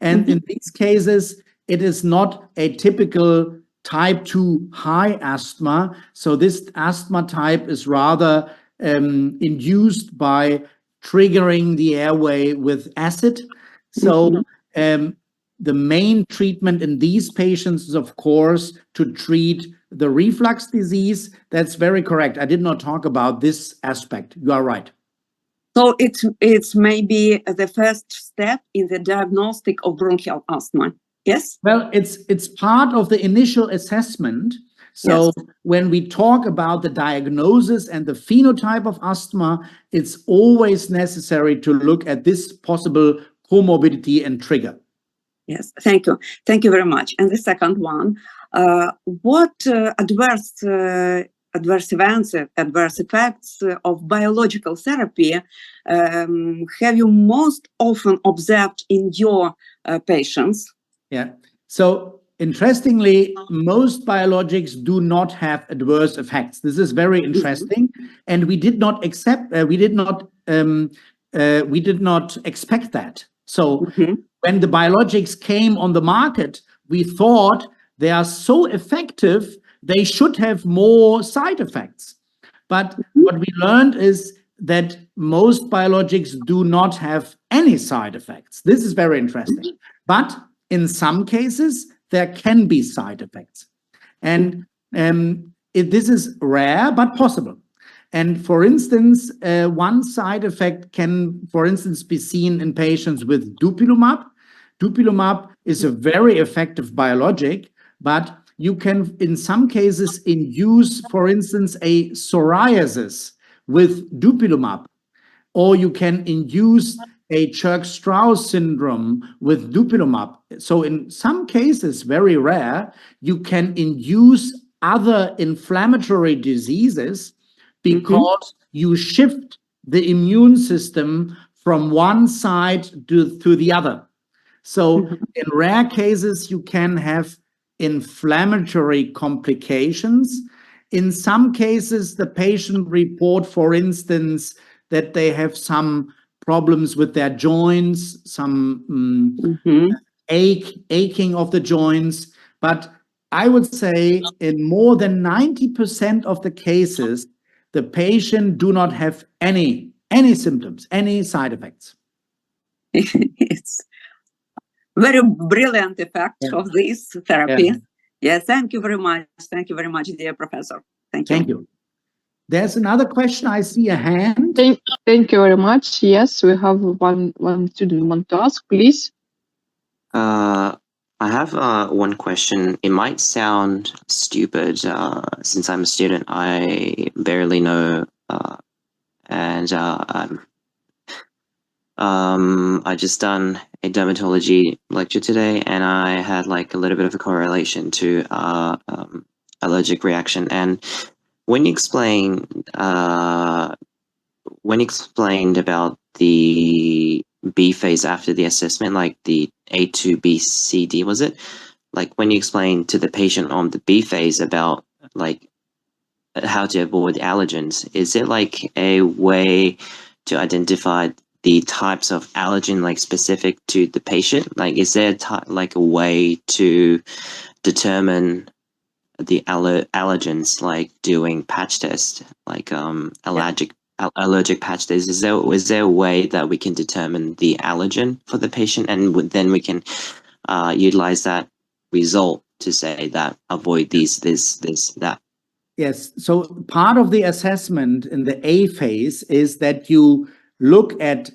And in these cases, it is not a typical type 2 high asthma. So this asthma type is rather induced by triggering the airway with acid. So the main treatment in these patients is, of course, to treat the reflux disease. That's very correct. I did not talk about this aspect. You are right. So it's maybe the first step in the diagnostic of bronchial asthma. Yes? Well, it's part of the initial assessment. So when we talk about the diagnosis and the phenotype of asthma, it's always necessary to look at this possible comorbidity and trigger. Yes, thank you. Thank you very much. And the second one, what adverse events, adverse effects of biological therapy have you most often observed in your patients? Yeah. So interestingly, most biologics do not have adverse effects. This is very interesting, and we did not expect that. So when the biologics came on the market, we thought they are so effective, they should have more side effects. But what we learned is that most biologics do not have any side effects. This is very interesting. But in some cases, there can be side effects. And this is rare, but possible. And for instance, one side effect can, for instance, be seen in patients with dupilumab. Dupilumab is a very effective biologic, but you can, in some cases, induce, for instance, a psoriasis with dupilumab, or you can induce a Church-Strauss syndrome with dupilumab. So in some cases, very rare, you can induce other inflammatory diseases because you shift the immune system from one side to the other. So in rare cases, you can have inflammatory complications. In some cases, the patient report, for instance, that they have some problems with their joints, some aching of the joints. But I would say in more than 90% of the cases, the patient do not have any symptoms, any side effects. It's very brilliant effect of this therapy. Yeah, thank you very much. Thank you very much, dear professor. Thank you. Thank you. There's another question. I see a hand. Thank you very much. Yes, we have one student want to ask, please. I have one question. It might sound stupid. Since I'm a student, I barely know, and I just done a dermatology lecture today, and I had like a little bit of a correlation to allergic reaction. And when you explained about the B phase after the assessment, like the A to B, C, D, was it? Like when you explained to the patient on the B phase about like how to avoid allergens, is it like a way to identify the types of allergen like specific to the patient? Like is there like a way to determine the allergens, like doing patch test, like allergic patch test? Is there a way that we can determine the allergen for the patient, and then we can utilize that result to say that avoid these, this, that? Yes. So part of the assessment in the A phase is that you look at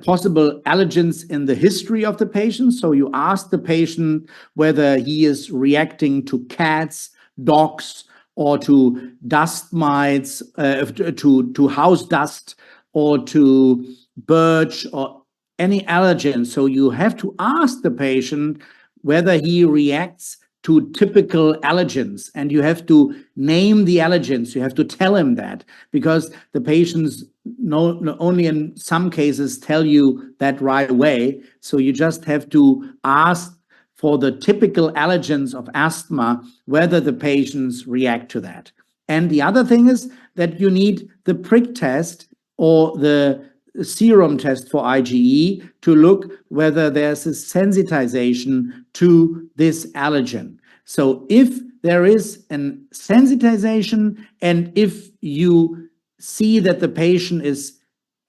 possible allergens in the history of the patient. So you ask the patient whether he is reacting to cats, dogs, or to dust mites, to house dust, or to birch, or any allergen. So you have to ask the patient whether he reacts to typical allergens, and you have to name the allergens. You have to tell him that, because the patients only in some cases tell you that right away. So you just have to ask for the typical allergens of asthma, whether the patients react to that. And the other thing is that you need the prick test or the serum test for IgE to look whether there's a sensitization to this allergen. So if there is an sensitization, and if you see that the patient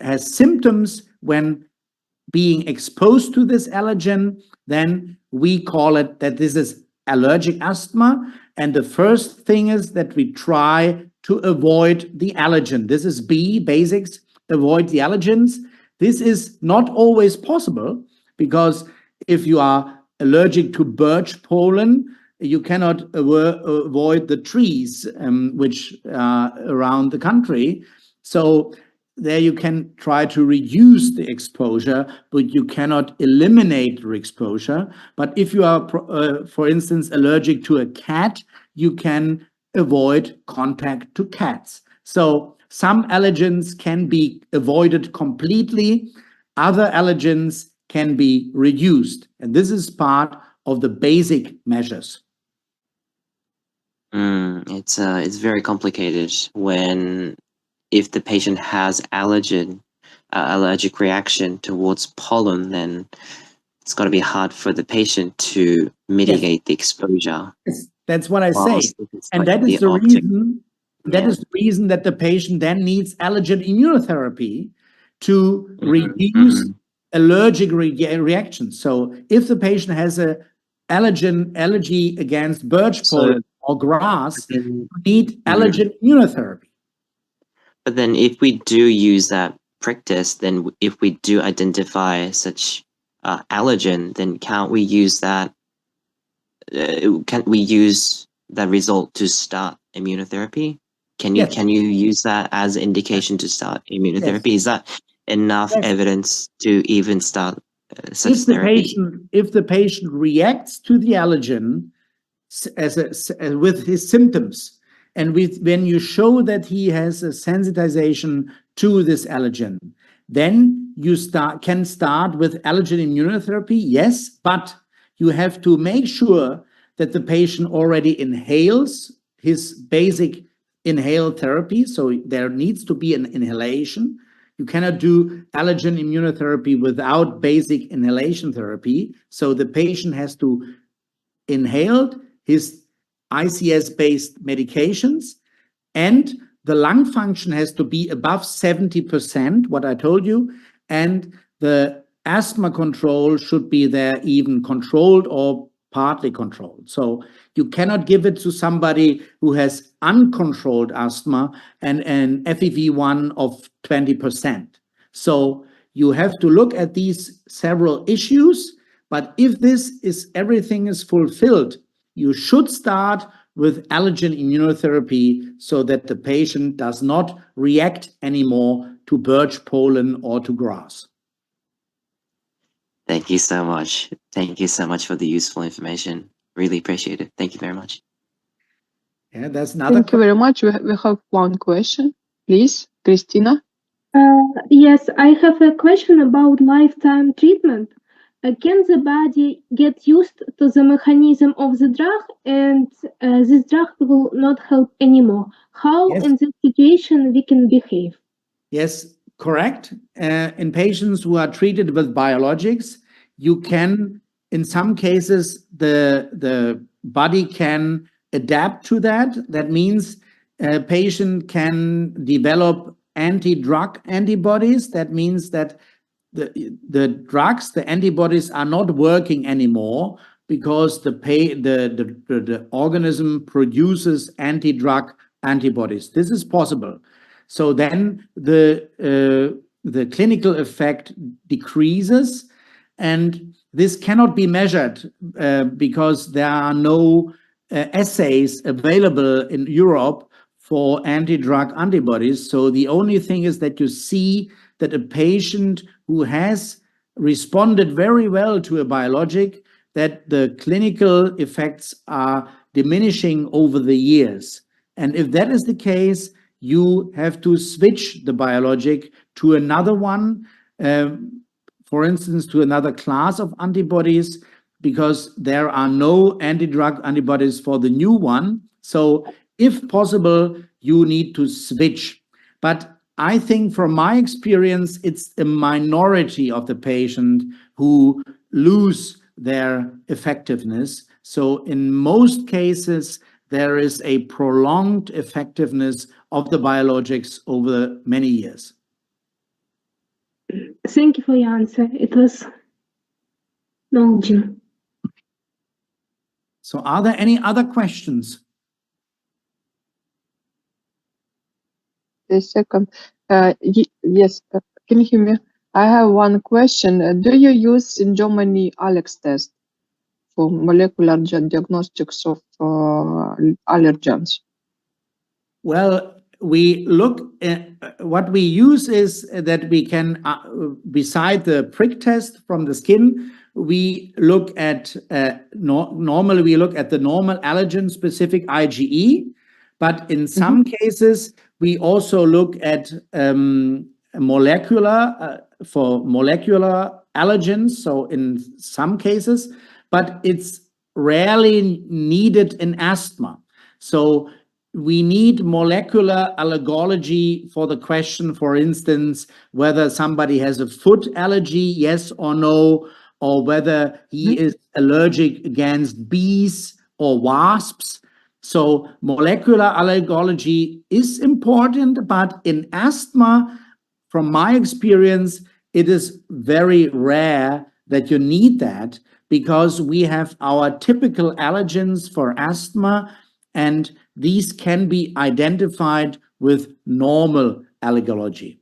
has symptoms when being exposed to this allergen, then we call it that this is allergic asthma. And the first thing is that we try to avoid the allergen. This is B, basics, avoid the allergens. This is not always possible, because if you are allergic to birch pollen, you cannot avoid the trees which are around the country. So there you can try to reduce the exposure, but you cannot eliminate the exposure. But if you are, for instance, allergic to a cat, you can avoid contact to cats. So some allergens can be avoided completely. Other allergens can be reduced. And this is part of the basic measures. It's very complicated if the patient has allergic reaction towards pollen, then it's got to be hard for the patient to mitigate the exposure. Yes, that's what I say. And that is the reason. That is the reason that the patient then needs allergen immunotherapy to reduce allergic reactions. So if the patient has a allergy against birch pollen or grass, you need allergen immunotherapy. But then if we do use that prick test, then if we do identify such allergen, then can't we use that? Can't we use that result to start immunotherapy? Can you use that as an indication to start immunotherapy? Is that enough evidence to even start such therapy? If the patient reacts to the allergen with his symptoms, and when you show that he has a sensitization to this allergen, then you can start with allergen immunotherapy, yes, but you have to make sure that the patient already inhales his basic inhaled therapy. So there needs to be an inhalation. You cannot do allergen immunotherapy without basic inhalation therapy. So the patient has to inhale his ICS-based medications, and the lung function has to be above 70%, what I told you, and the asthma control should be there even controlled or partly controlled. So you cannot give it to somebody who has uncontrolled asthma and an FEV1 of 20%. So you have to look at these several issues, but if everything is fulfilled, you should start with allergen immunotherapy so that the patient does not react anymore to birch pollen or to grass. Thank you so much. Thank you so much for the useful information. Really appreciate it. Thank you very much. Yeah, that's another. Thank you very much. We have one question, please, Christina. Yes, I have a question about lifetime treatment. Can the body get used to the mechanism of the drug, and this drug will not help anymore? How in this situation we can behave? Yes, correct. In patients who are treated with biologics, you can, in some cases, the body can adapt to that. That means a patient can develop anti-drug antibodies. That means that the drugs, the antibodies are not working anymore because the organism produces anti-drug antibodies. This is possible. So then the the clinical effect decreases, and this cannot be measured because there are no assays available in Europe for anti-drug antibodies. So the only thing is that you see that a patient who has responded very well to a biologic, that the clinical effects are diminishing over the years. And if that is the case, you have to switch the biologic to another one, for instance, to another class of antibodies, because there are no anti-drug antibodies for the new one. So if possible, you need to switch. But I think from my experience, it's a minority of the patient who lose their effectiveness. So in most cases, there is a prolonged effectiveness of the biologics over many years. Thank you for your answer. It was knowledgeable. So are there any other questions? A second. Yes, can you hear me? I have one question. Do you use in Germany Alex test for molecular diagnostics of allergens? Well, we look at what we use is that we can, beside the prick test from the skin, we look at, normally we look at the normal allergen specific IgE, but in some cases, we also look at molecular, for molecular allergens, so in some cases, but it's rarely needed in asthma. So we need molecular allergology for the question, for instance, whether somebody has a foot allergy, yes or no, or whether he is allergic against bees or wasps. So molecular allergology is important, but in asthma, from my experience, it is very rare that you need that, because we have our typical allergens for asthma, and these can be identified with normal allergology.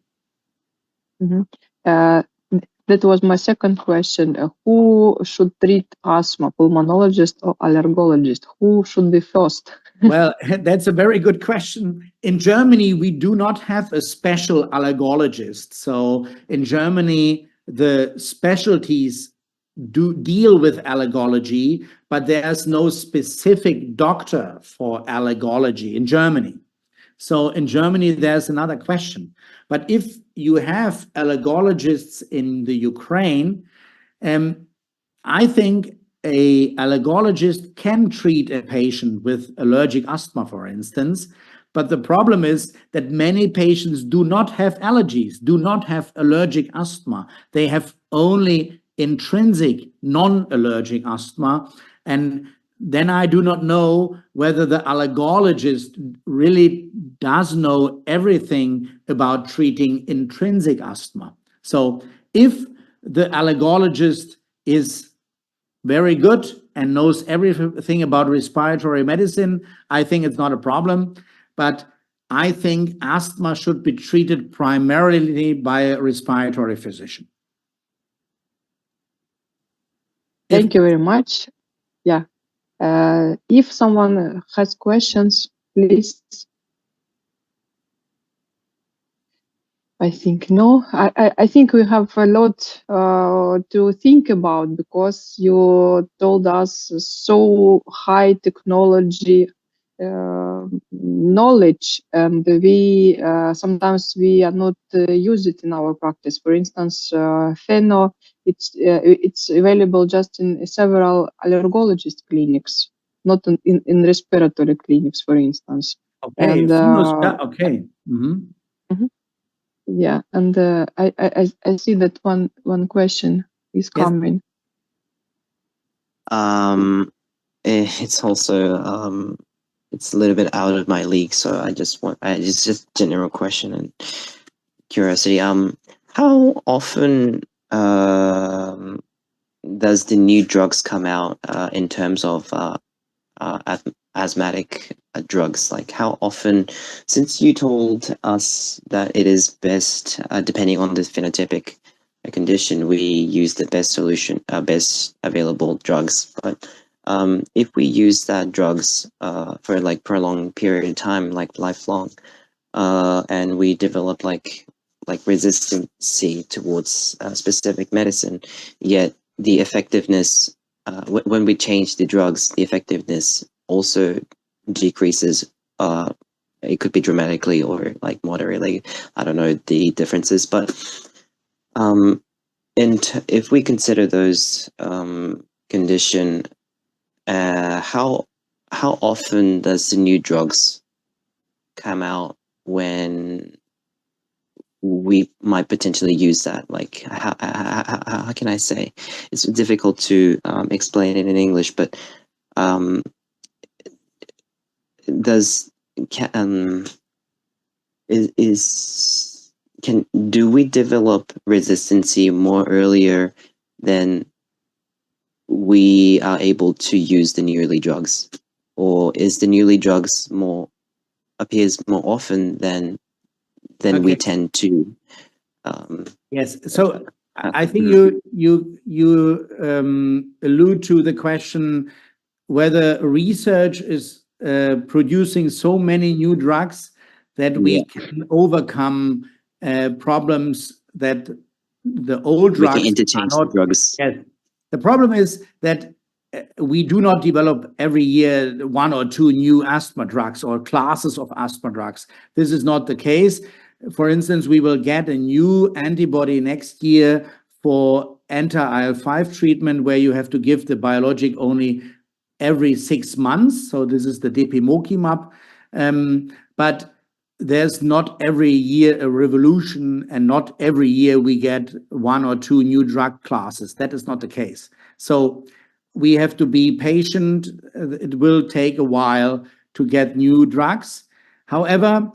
That was my second question. Who should treat asthma, pulmonologist or allergologist? Who should be first? Well, that's a very good question. In Germany, we do not have a special allergologist. So in Germany, the specialties do deal with allergology, but there's no specific doctor for allergology in Germany. So in Germany, there's another question. But if you have allergologists in the Ukraine, I think an allergologist can treat a patient with allergic asthma, for instance. But the problem is that many patients do not have allergies, do not have allergic asthma. They have only intrinsic non-allergic asthma. And then I do not know whether the allergologist really does know everything about treating intrinsic asthma. So if the allergologist is very good and knows everything about respiratory medicine, I think it's not a problem. But I think asthma should be treated primarily by a respiratory physician. Thank you very much. Yeah. If someone has questions, please. I think no. I think we have a lot to think about, because you told us so high technology knowledge, and we sometimes we are not use it in our practice. For instance, Pheno, it's available just in several allergologist clinics, not in respiratory clinics, for instance. Okay. And, okay. yeah, and I see that one question is coming. It's also it's a little bit out of my league, so it's just general question and curiosity. How often does the new drugs come out in terms of asthmatic drugs? Like how often, since you told us that it is best, depending on the phenotypic condition, we use the best solution, best available drugs. But if we use that drugs for like prolonged period of time, like lifelong, and we develop like resistance towards specific medicine, yet the effectiveness, when we change the drugs, the effectiveness also decreases. It could be dramatically or like moderately. I don't know the differences, but and if we consider those condition, how often does the new drugs come out when we might potentially use that? Like how can I say? It's difficult to explain it in English, but do we develop resistance more earlier than we are able to use the newly drugs, or is the newly drugs appears more often than we tend to? Yes. So I think you allude to the question whether research is producing so many new drugs that we can overcome problems that the old drugs we can interchange are not. Drugs. Yes. The problem is that we do not develop every year 1 or 2 new asthma drugs or classes of asthma drugs. This is not the case. For instance, we will get a new antibody next year for anti-IL-5 treatment where you have to give the biologic only every 6 months. So this is the depemokimab. But there's not every year a revolution, and not every year we get 1 or 2 new drug classes. That is not the case. So we have to be patient. It will take a while to get new drugs. However,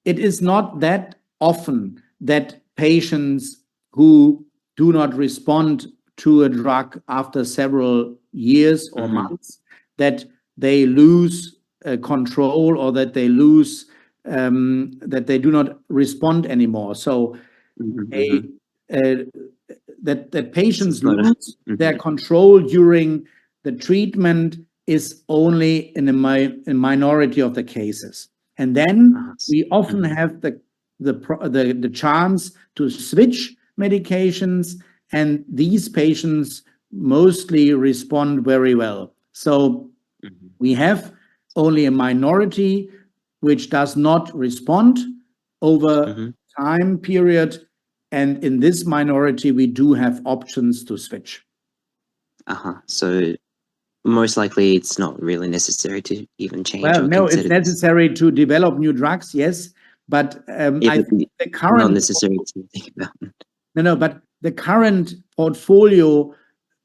it is not that often that patients who do not respond to a drug after several years or months, that they lose control, or that they lose that they do not respond anymore. So that patients lose their control during the treatment is only in a minority of the cases. And then we often have the chance to switch medications, and these patients mostly respond very well. So we have only a minority which does not respond over time period, and in this minority we do have options to switch. So most likely it's not really necessary to even change. Well, no, it's necessary to develop new drugs, yes, but I think the current not necessary to think about. No, but the current portfolio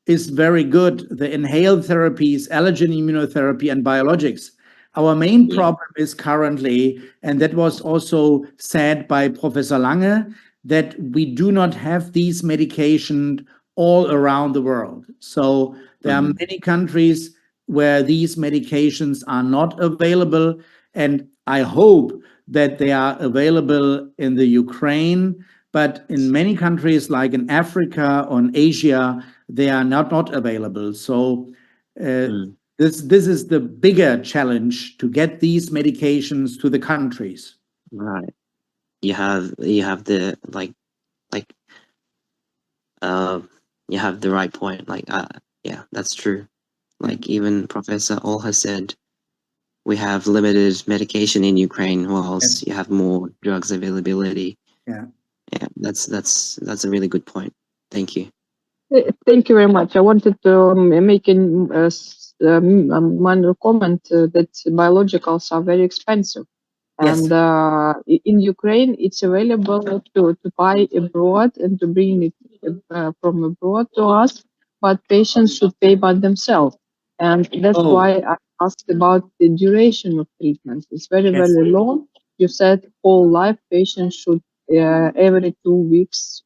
is very good. The inhaled therapies, allergen immunotherapy, and biologics. Our main problem is currently, and that was also said by Professor Lange, that we do not have these medications all around the world. So there are many countries where these medications are not available, and I hope that they are available in the Ukraine, but in many countries like in Africa or in Asia, they are not available. So this is the bigger challenge, to get these medications to the countries. Right. You have the you have the right point. Yeah, that's true. Like even Professor All has said, we have limited medication in Ukraine, whilst you have more drugs availability. Yeah, that's a really good point. Thank you. Thank you very much. I wanted to make a minor comment that biologicals are very expensive. And in Ukraine, it's available to buy abroad and to bring it from abroad to us, but patients should pay by themselves. And that's why I asked about the duration of treatment. It's very, very long. You said whole life patients should every 2 weeks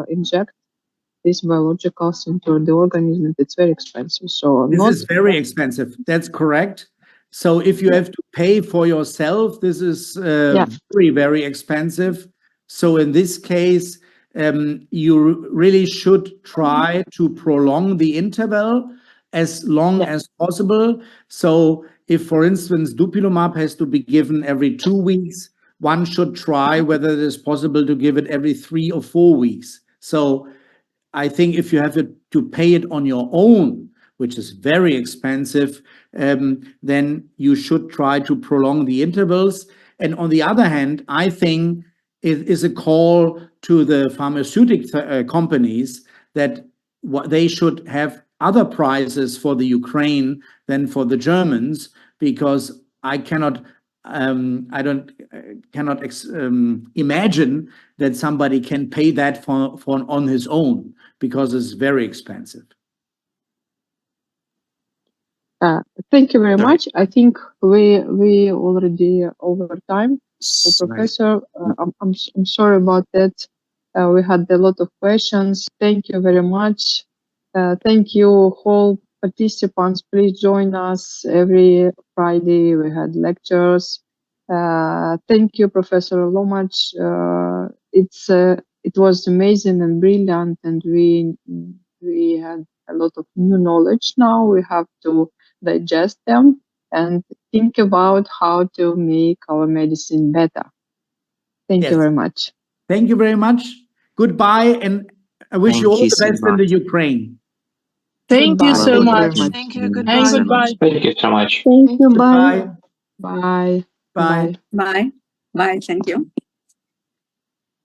inject these biologicals into the organism. It's very expensive. So this is very expensive. That's correct. So if you have to pay for yourself, this is very, very expensive. So in this case, you really should try to prolong the interval as long as possible. So if, for instance, dupilumab has to be given every 2 weeks, one should try whether it is possible to give it every 3 or 4 weeks. So I think if you have to pay it on your own, which is very expensive, then you should try to prolong the intervals. And on the other hand, I think it is a call to the pharmaceutical companies that they should have other prices for the Ukraine than for the Germans, because I cannot imagine that somebody can pay that for on his own, because it's very expensive. Thank you very much. I think we already over time. So, Professor, I'm sorry about that. We had a lot of questions. Thank you very much. Thank you, all participants. Please join us every Friday. We had lectures. Thank you, Professor Lommatsch. It was amazing and brilliant, and we had a lot of new knowledge. Now we have to digest them and think about how to make our medicine better. Thank you very much. Thank you very much. Goodbye, and I wish you all the best in the Ukraine. Thank you so much. Thank you. Goodbye. And goodbye. Thank you so much. Thank you. Bye. Bye. Bye. Bye. Bye. Thank you.